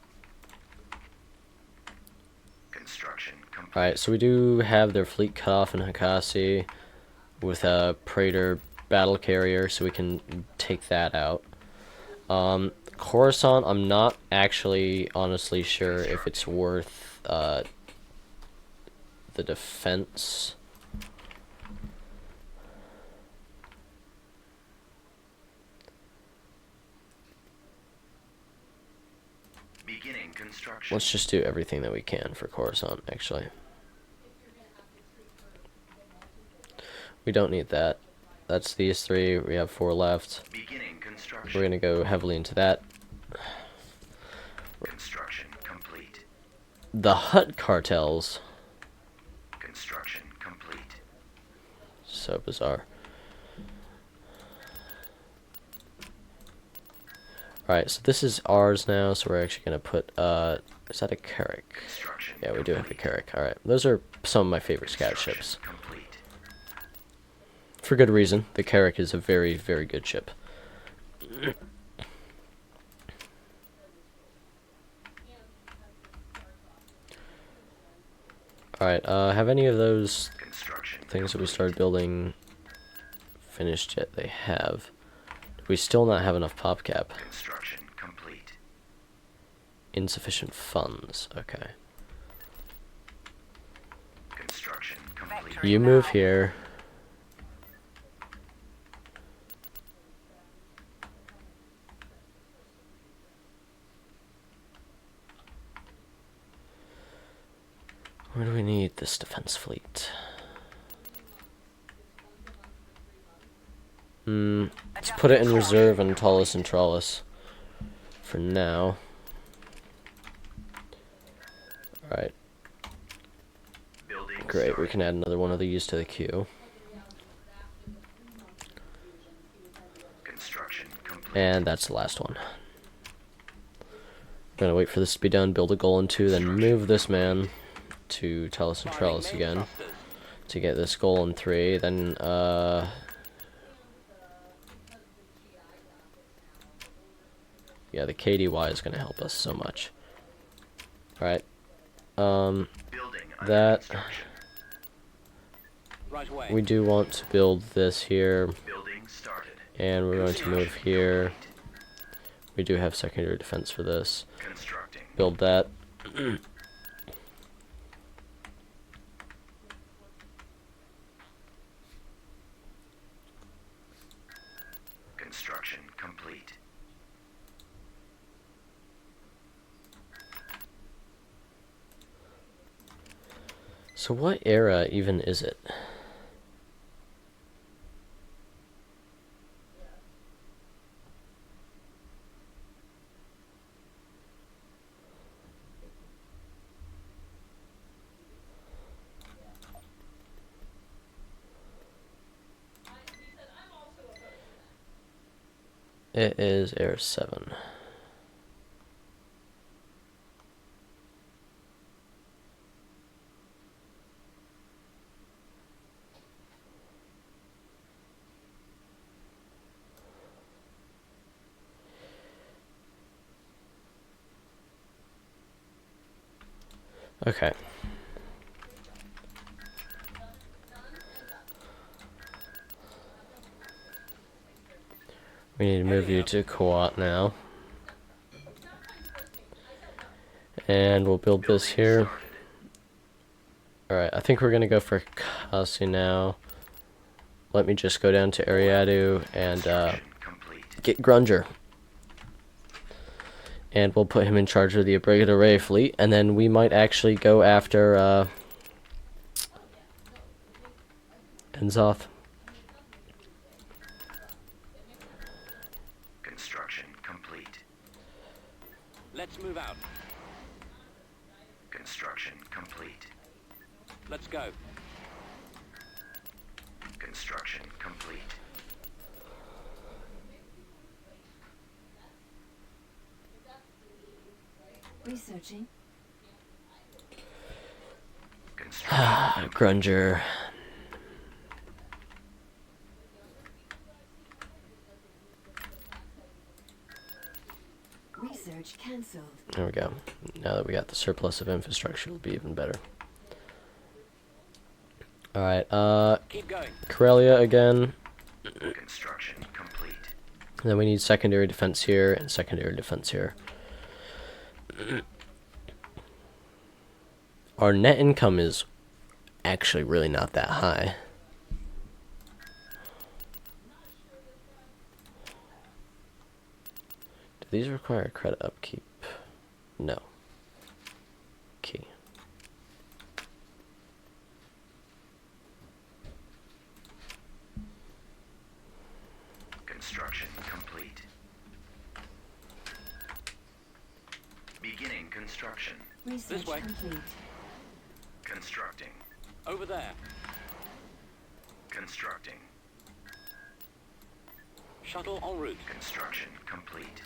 Speaker 8: Construction complete.
Speaker 1: Alright, so we do have their fleet cut off in Hakasi with a Praetor battle carrier, so we can take that out. Coruscant, I'm not actually honestly sure if it's worth the defense.
Speaker 8: Beginning construction.
Speaker 1: Let's just do everything that we can for Coruscant, actually. We don't need that. That's these three. We have 4 left.
Speaker 8: Beginning construction.
Speaker 1: We're gonna go heavily into that.
Speaker 8: Construction complete.
Speaker 1: The Hutt cartels.
Speaker 8: Construction complete.
Speaker 1: So bizarre. Alright, so this is ours now, so we're actually gonna put, is that a Carrack?
Speaker 8: Construction
Speaker 1: Yeah, we do have a
Speaker 8: complete.
Speaker 1: Carrack. Alright, those are some of my favorite scout ships.
Speaker 8: Complete.
Speaker 1: For good reason. The Carrack is a very, very good ship. Alright, have any of those
Speaker 8: Construction
Speaker 1: things that we
Speaker 8: complete.
Speaker 1: started building finished yet? They have. Do we still not have enough pop cap?
Speaker 8: Construction complete.
Speaker 1: Insufficient funds. Okay.
Speaker 8: Construction complete.
Speaker 1: You move here. Where do we need this defense fleet? Let's put it in reserve on Tullus and Trallus for now. Alright,
Speaker 8: Building
Speaker 1: great. We
Speaker 8: started.
Speaker 1: can add another one of these to the queue.
Speaker 8: complete.
Speaker 1: And that's the last one. We're gonna wait for this to be done, build a goal in 2, then move this man to Tellus and Trellis again to get this goal in 3. Then yeah, the KDY is gonna help us so much. All right,
Speaker 8: Building under
Speaker 1: that
Speaker 8: construction.
Speaker 4: Right away.
Speaker 1: we do want to build this here,
Speaker 8: Building started.
Speaker 1: and we're going to move
Speaker 8: Construction
Speaker 1: here.
Speaker 8: complete.
Speaker 1: We do have secondary defense for this.
Speaker 8: Constructing.
Speaker 1: Build that.
Speaker 8: Construction complete.
Speaker 1: So what era even is it? It is Air 7. Okay. We need to move you to Kuwait now. And we'll build this here. Alright, I think we're going to go for Kasi now. Let me just go down to Eriadu and
Speaker 8: Construction complete.
Speaker 1: get Grunger. And we'll put him in charge of the Brigade Array fleet, and then we might actually go after Enzoth.
Speaker 8: Construction complete.
Speaker 4: Let's move out.
Speaker 8: Construction complete.
Speaker 4: Let's go.
Speaker 8: Construction complete.
Speaker 9: Researching.
Speaker 8: Construction
Speaker 1: Grunger.
Speaker 9: Research cancelled.
Speaker 1: There we go. Now that we got the surplus of infrastructure, it'll be even better. Alright,
Speaker 4: Keep going.
Speaker 1: Karelia again.
Speaker 8: construction complete.
Speaker 1: And then we need secondary defense here and secondary defense here. Our net income is actually really not that high. Do these require credit upkeep? No. Key.
Speaker 8: Construction complete. Beginning construction.
Speaker 9: Research
Speaker 4: way.
Speaker 9: complete.
Speaker 8: Constructing.
Speaker 4: Over there.
Speaker 8: Constructing.
Speaker 4: Shuttle en route.
Speaker 8: Construction complete.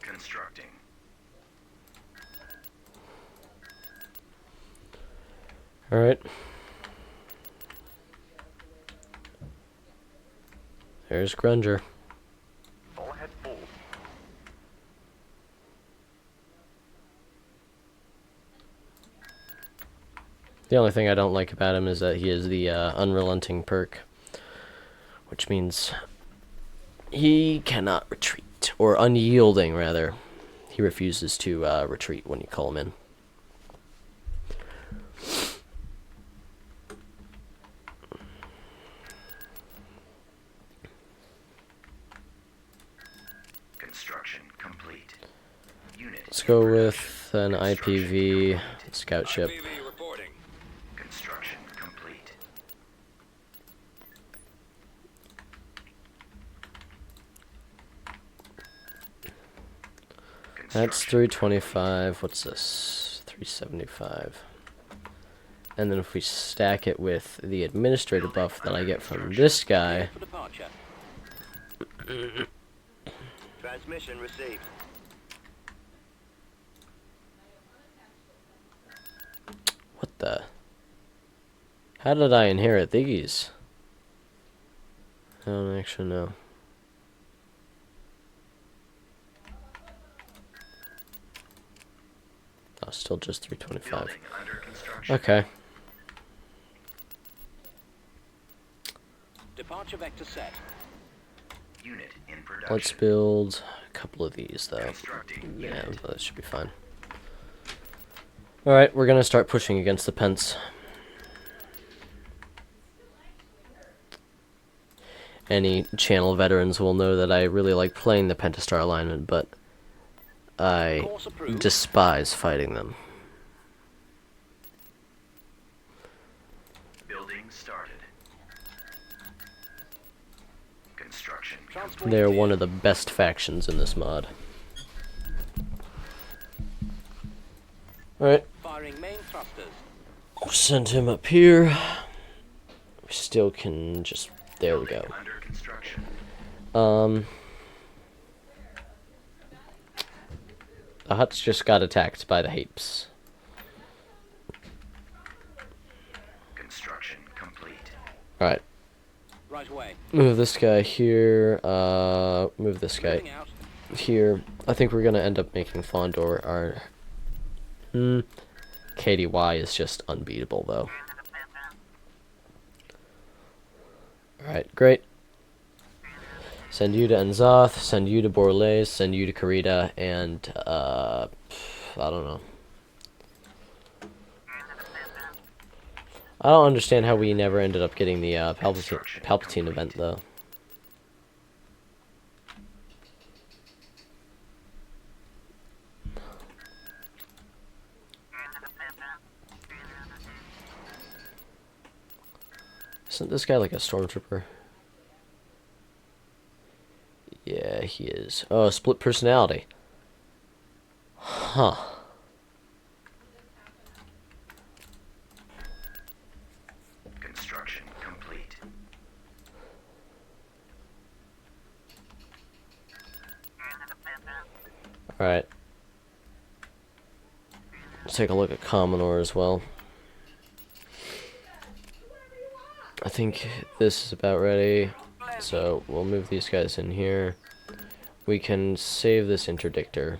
Speaker 8: Constructing.
Speaker 1: Alright. There's Grunger.
Speaker 8: All ahead full.
Speaker 1: The only thing I don't like about him is that he is the unrelenting perk, which means he cannot retreat, or unyielding rather. He refuses to retreat when you call him in.
Speaker 8: Construction complete. Unit.
Speaker 1: Let's go
Speaker 8: in
Speaker 1: with an
Speaker 8: production.
Speaker 1: IPV scout ship.
Speaker 4: IPV reporting.
Speaker 8: Construction complete.
Speaker 1: That's
Speaker 8: Construction
Speaker 1: 325. What's this? 375. and then if we stack it with the administrator buff that I get from this guy,
Speaker 6: For departure.
Speaker 4: Transmission received.
Speaker 1: what the? How did I inherit these? I don't actually know. Oh, still just 325.
Speaker 8: Building under construction.
Speaker 1: Okay.
Speaker 6: Departure vector set.
Speaker 8: Unit in production.
Speaker 1: Let's build a couple of these, though.
Speaker 8: Constructing
Speaker 1: Yeah,
Speaker 8: unit.
Speaker 1: that should be fine. Alright, we're gonna start pushing against the Pents. Any channel veterans will know that I really like playing the Pentastar Alignment, but I
Speaker 6: Course approved.
Speaker 1: despise fighting them.
Speaker 8: Building started. Construction
Speaker 6: Transport
Speaker 1: They're
Speaker 6: clear.
Speaker 1: one of the best factions in this mod. Alright,
Speaker 6: Firing main thrusters.
Speaker 1: we'll send him up here. We still can just... There we go.
Speaker 8: under construction.
Speaker 1: The Huts just got attacked by the Hapes.
Speaker 8: Construction complete.
Speaker 1: Alright,
Speaker 6: Right away.
Speaker 1: move this guy here, move this guy
Speaker 6: Moving out.
Speaker 1: here. I think we're gonna end up making Fondor our... KDY is just unbeatable, though. Alright, great. Send you to Enzoth, send you to Borlais, send you to Karita, and, I don't know. I don't understand how we never ended up getting the, Palpatine event, though. Isn't this guy like a stormtrooper? Yeah, he is. Oh, split personality. Huh.
Speaker 8: Construction complete.
Speaker 1: Alright. Let's take a look at Commodore as well. I think this is about ready. So we'll move these guys in here. We can save this interdictor.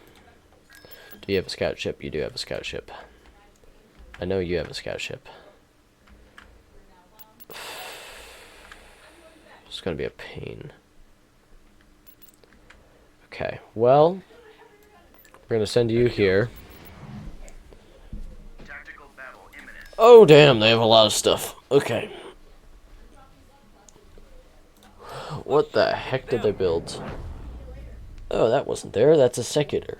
Speaker 1: Do you have a scout ship? You do have a scout ship. I know you have a scout ship. It's gonna be a pain. Okay, well, we're gonna send you here.
Speaker 8: Tactical battle imminent.
Speaker 1: Oh damn, they have a lot of stuff. Okay. What the heck did they build? Oh, that wasn't there. That's a secular.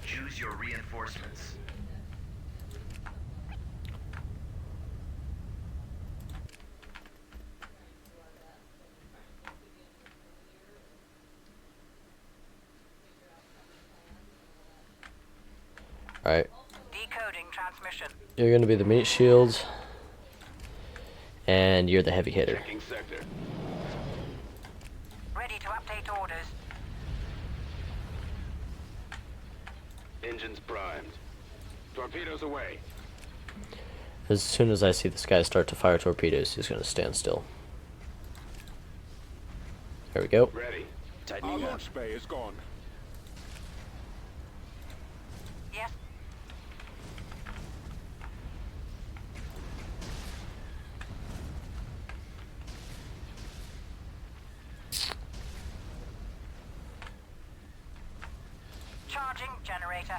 Speaker 8: Choose your reinforcements.
Speaker 1: Alright.
Speaker 10: Decoding transmission.
Speaker 1: You're gonna be the meat shield. And you're the heavy hitter.
Speaker 2: Checking sector.
Speaker 10: Ready to update orders.
Speaker 2: Engines primed. Torpedoes away.
Speaker 1: As soon as I see this guy start to fire torpedoes, he's gonna stand still. There we go.
Speaker 2: Ready.
Speaker 3: Our
Speaker 2: Tightening up.
Speaker 3: launch bay is gone.
Speaker 10: Yes. Charging generator.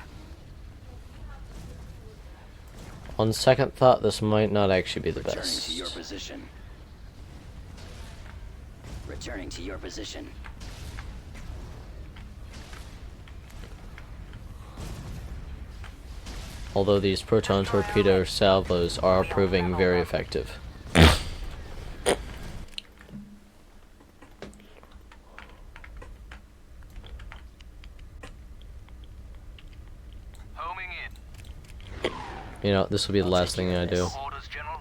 Speaker 1: On second thought, this might not actually be the
Speaker 2: Returning
Speaker 1: best.
Speaker 2: to your position. Returning to your position.
Speaker 1: Although these proton torpedo salvos are proving very effective. You know, this will be the last thing I do.
Speaker 6: Orders, General.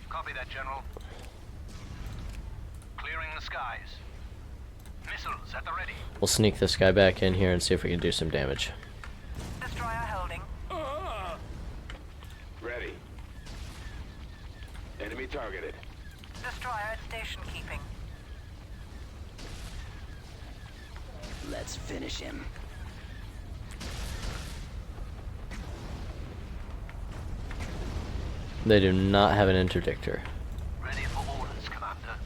Speaker 6: Copy that, General. Clearing the skies. Missiles at the ready.
Speaker 1: We'll sneak this guy back in here and see if we can do some damage.
Speaker 10: Destroyer holding.
Speaker 2: Ready. Enemy targeted.
Speaker 10: Destroyer at station keeping.
Speaker 2: Let's finish him.
Speaker 1: They do not have an interdictor.
Speaker 6: Ready for orders, Commander.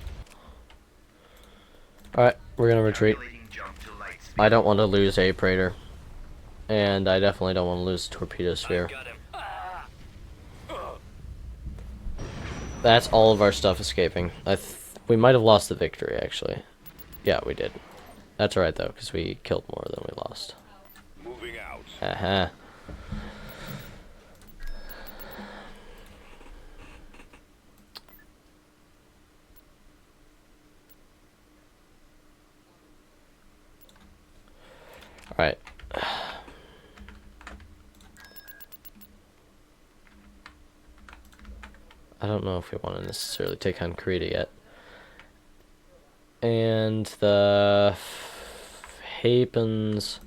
Speaker 1: Alright, we're gonna retreat.
Speaker 8: Calculating jump to light speed.
Speaker 1: I don't want to lose a Praetor. And I definitely don't want to lose Torpedo Sphere. That's all of our stuff escaping. We might have lost the victory, actually. Yeah, we did. That's alright, though, because we killed more than we lost.
Speaker 3: Moving out.
Speaker 1: Uh-huh. Alright. I don't know if we want to necessarily take on Krita yet. And the Hapens.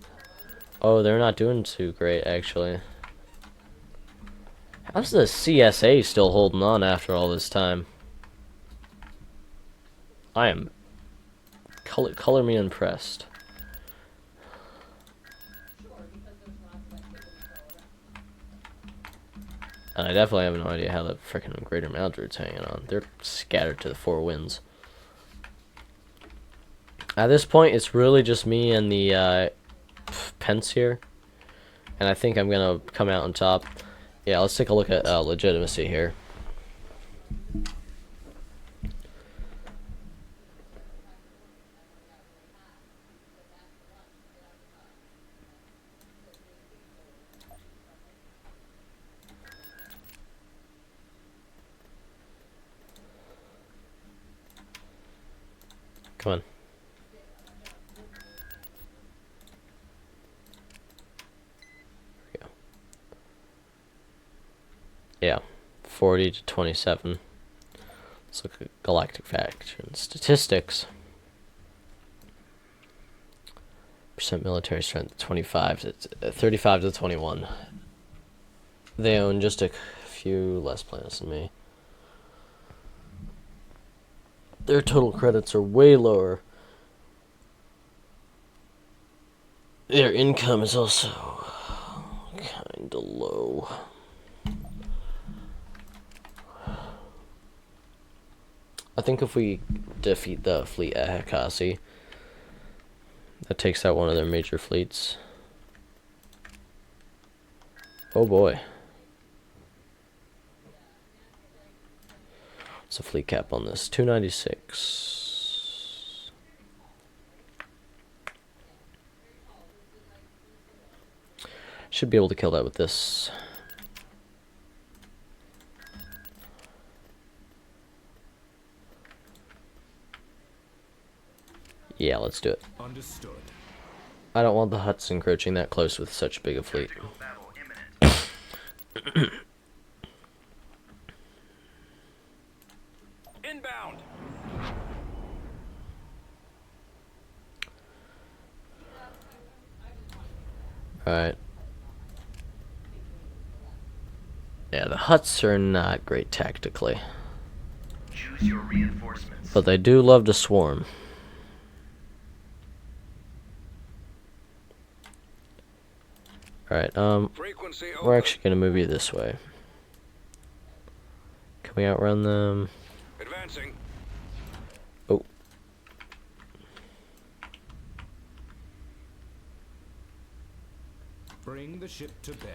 Speaker 1: Oh, they're not doing too great, actually. How's the CSA still holding on after all this time? I am color me impressed. And I definitely have no idea how the frickin' Greater Maldred's hanging on. They're scattered to the four winds. At this point, it's really just me and the Pence here. And I think I'm gonna come out on top. Yeah, let's take a look at legitimacy here. Come on. There we go. Yeah, 40 to 27. Let's look at galactic faction statistics. Percent military strength 25 to 35 to 21. They own just a few less planets than me. Their total credits are way lower. Their income is also kinda low. I think if we defeat the fleet at Hakasi, that takes out one of their major fleets. Oh boy. What's the fleet cap on this? 296. Should be able to kill that with this. Yeah, let's do it.
Speaker 7: Understood.
Speaker 1: I don't want the Hutts encroaching that close with such big a fleet.
Speaker 8: Tactical battle imminent.
Speaker 4: Inbound.
Speaker 1: Alright. Yeah, the Hutts are not great tactically.
Speaker 8: Choose your reinforcements.
Speaker 1: But they do love to swarm. Alright,
Speaker 5: Frequency
Speaker 1: we're actually gonna move you this way. Can we outrun them?
Speaker 5: advancing.
Speaker 1: Oh.
Speaker 7: Bring the ship to bear.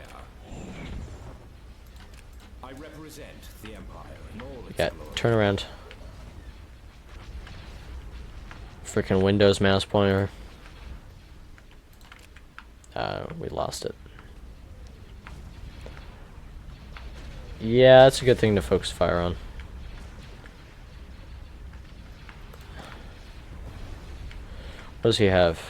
Speaker 7: I represent the Empire in all its
Speaker 1: Yeah,
Speaker 7: glory.
Speaker 1: turn around. Freaking Windows mouse pointer. We lost it. Yeah, that's a good thing to focus fire on. What does he have?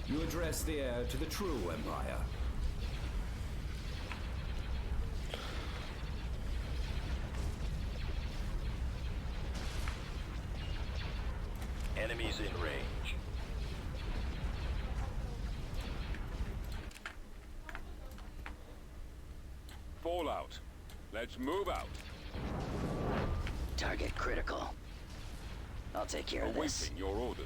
Speaker 7: You address the heir to the true Empire.
Speaker 2: Enemies in range.
Speaker 3: Fallout. Let's move out.
Speaker 2: Target critical. I'll take care of this.
Speaker 3: Awaiting your orders.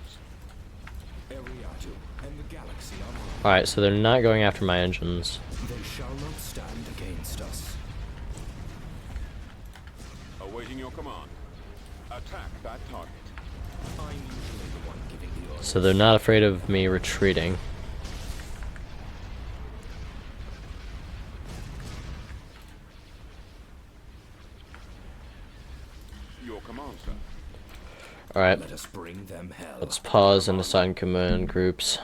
Speaker 7: Eriadu and the galaxy are mine.
Speaker 1: Alright, so they're not going after my engines.
Speaker 7: They shall not stand against us.
Speaker 3: Awaiting your command. Attack that target.
Speaker 7: I'm usually the one giving the orders.
Speaker 1: So they're not afraid of me retreating.
Speaker 3: Your command, sir.
Speaker 1: Alright,
Speaker 7: Let us bring them hell.
Speaker 1: let's pause and assign command groups.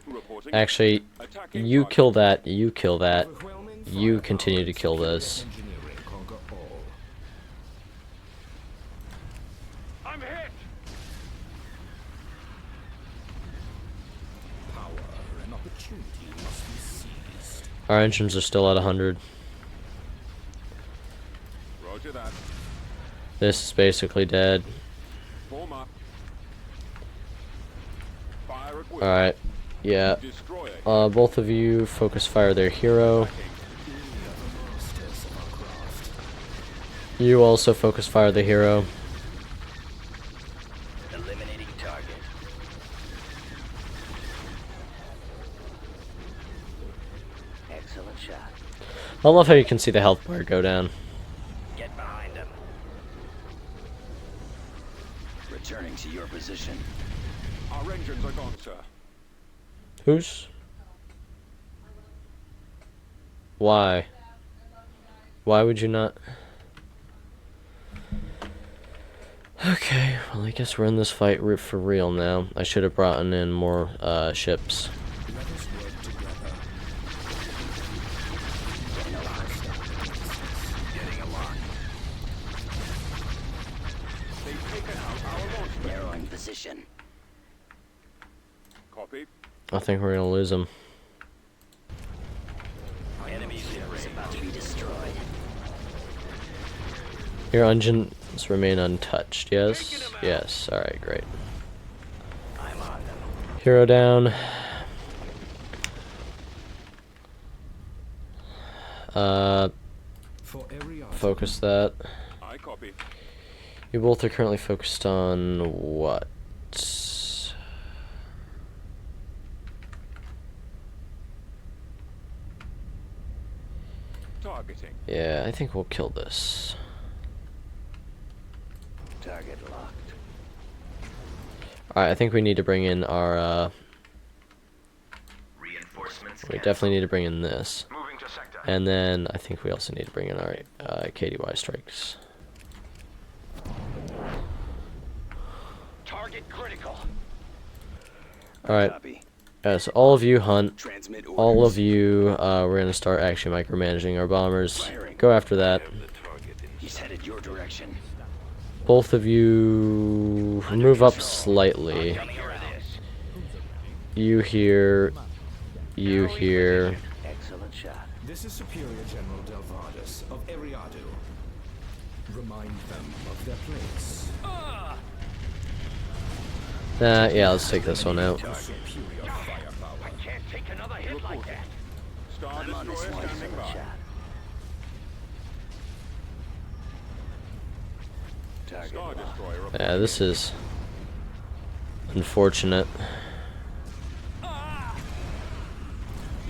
Speaker 3: Reporting.
Speaker 1: Actually,
Speaker 3: Attacking
Speaker 1: you
Speaker 3: target.
Speaker 1: kill that, you kill that,
Speaker 7: Overwhelming
Speaker 1: you
Speaker 7: firepower
Speaker 1: continue to
Speaker 7: and
Speaker 1: kill
Speaker 7: superior
Speaker 1: this.
Speaker 7: engineering conquer all.
Speaker 4: I'm hit!
Speaker 7: Power and opportunity must be seized.
Speaker 1: Our engines are still at 100.
Speaker 3: Roger that.
Speaker 1: This is basically dead.
Speaker 3: Form up. Fire at will.
Speaker 1: Alright, yeah.
Speaker 3: Destroy it.
Speaker 1: Both of you focus fire their hero.
Speaker 7: Masters of our craft.
Speaker 1: You also focus fire the hero.
Speaker 2: Eliminating target. Excellent shot.
Speaker 1: I love how you can see the health bar go down.
Speaker 2: Get behind him. Returning to your position.
Speaker 3: Our engines are gone, sir.
Speaker 1: Who's? Why? Why would you not? Okay, well I guess we're in this fight for real now. I should have brought in more ships.
Speaker 7: Let us work together.
Speaker 2: Getting a lock.
Speaker 3: They've taken out our launch pad.
Speaker 2: Narrowing position.
Speaker 3: Copy.
Speaker 1: I think we're gonna lose them.
Speaker 2: Enemies in range. About to be destroyed.
Speaker 1: Your engines remain untouched, yes? Yes, alright, great.
Speaker 2: I'm on them.
Speaker 1: Hero down.
Speaker 7: For Eriadu,
Speaker 1: Focus that.
Speaker 3: I copy.
Speaker 1: You both are currently focused on what?
Speaker 3: Targeting.
Speaker 1: Yeah, I think we'll kill this.
Speaker 2: Target locked.
Speaker 1: Alright, I think we need to bring in our,
Speaker 8: Reinforcements.
Speaker 1: we definitely need to bring in this.
Speaker 6: Moving to sector.
Speaker 1: And then I think we also need to bring in our KDY strikes.
Speaker 2: Target critical.
Speaker 1: Alright,
Speaker 2: Copy.
Speaker 1: so all of you hunt.
Speaker 2: Transmit orders.
Speaker 1: All of you, we're gonna start actually micromanaging our bombers. Go after that.
Speaker 2: He's headed your direction.
Speaker 1: Both of you move up slightly. You here. You here.
Speaker 2: Excellent shot.
Speaker 7: this is Superior General Delvardis of Eriadu. Remind them of their place.
Speaker 1: Yeah, let's take this one out.
Speaker 7: Superior firepower.
Speaker 4: Can't take another hit like that.
Speaker 3: Star
Speaker 2: I'm on this
Speaker 3: Destroyer
Speaker 2: one.
Speaker 3: standing
Speaker 2: Excellent
Speaker 3: by.
Speaker 2: shot. Target
Speaker 3: Star
Speaker 2: locked.
Speaker 3: Destroyer up.
Speaker 1: Yeah, this is unfortunate.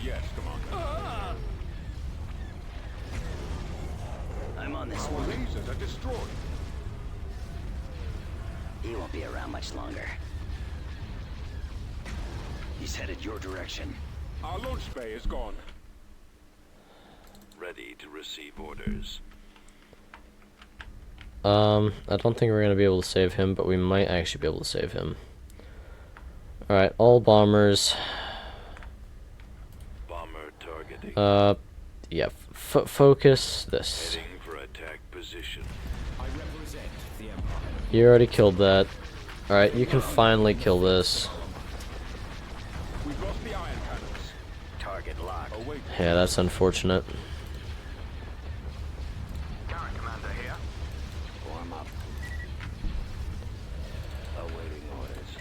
Speaker 3: Yes, Commander.
Speaker 2: I'm on this
Speaker 3: Our
Speaker 2: one.
Speaker 3: lasers are destroyed.
Speaker 2: He won't be around much longer. He's headed your direction.
Speaker 3: Our launch bay is gone.
Speaker 2: Ready to receive orders.
Speaker 1: I don't think we're gonna be able to save him, but we might actually be able to save him. Alright, all bombers.
Speaker 2: Bomber targeting.
Speaker 1: Yeah, focus this.
Speaker 2: Heading for attack position.
Speaker 7: I represent the Empire.
Speaker 1: You already killed that. Alright, you can finally kill this. Yeah, that's unfortunate.
Speaker 6: Current commander here.
Speaker 2: Warm up. Awaiting orders.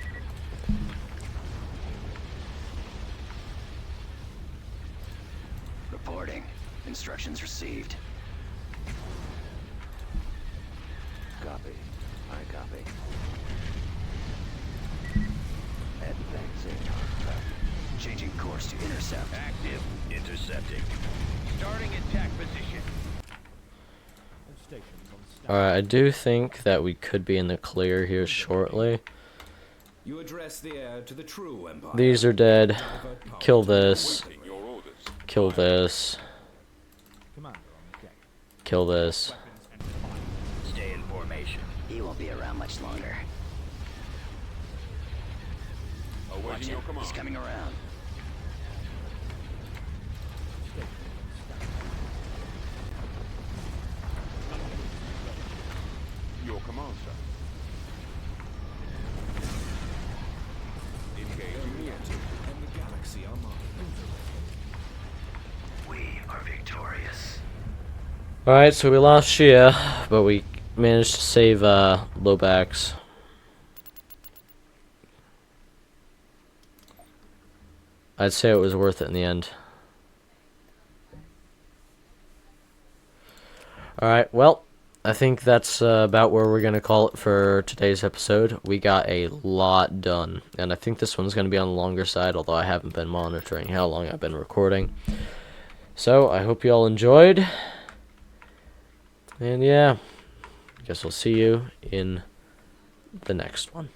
Speaker 2: Reporting. Instructions received. Copy. I copy. Advancing. Changing course to intercept.
Speaker 8: Active. Intercepting.
Speaker 4: Starting attack position.
Speaker 1: Alright, I do think that we could be in the clear here shortly.
Speaker 7: You address the heir to the true empire.
Speaker 1: These are dead. Kill this.
Speaker 3: Awaiting your orders.
Speaker 1: Kill this. Kill this.
Speaker 8: Stay in formation.
Speaker 2: He won't be around much longer. Watch
Speaker 3: Awaiting
Speaker 2: him.
Speaker 3: your command.
Speaker 2: He's coming around.
Speaker 3: Your command, sir. Engaging the enemy.
Speaker 7: And the galaxy are mine.
Speaker 8: We are victorious.
Speaker 1: Alright, so we lost Shia, but we managed to save Lobax. I'd say it was worth it in the end. Alright, well, I think that's about where we're going to call it for today's episode. We got a lot done, and I think this one's going to be on the longer side, although I haven't been monitoring how long I've been recording. So, I hope you all enjoyed. And yeah, I guess we'll see you in the next one.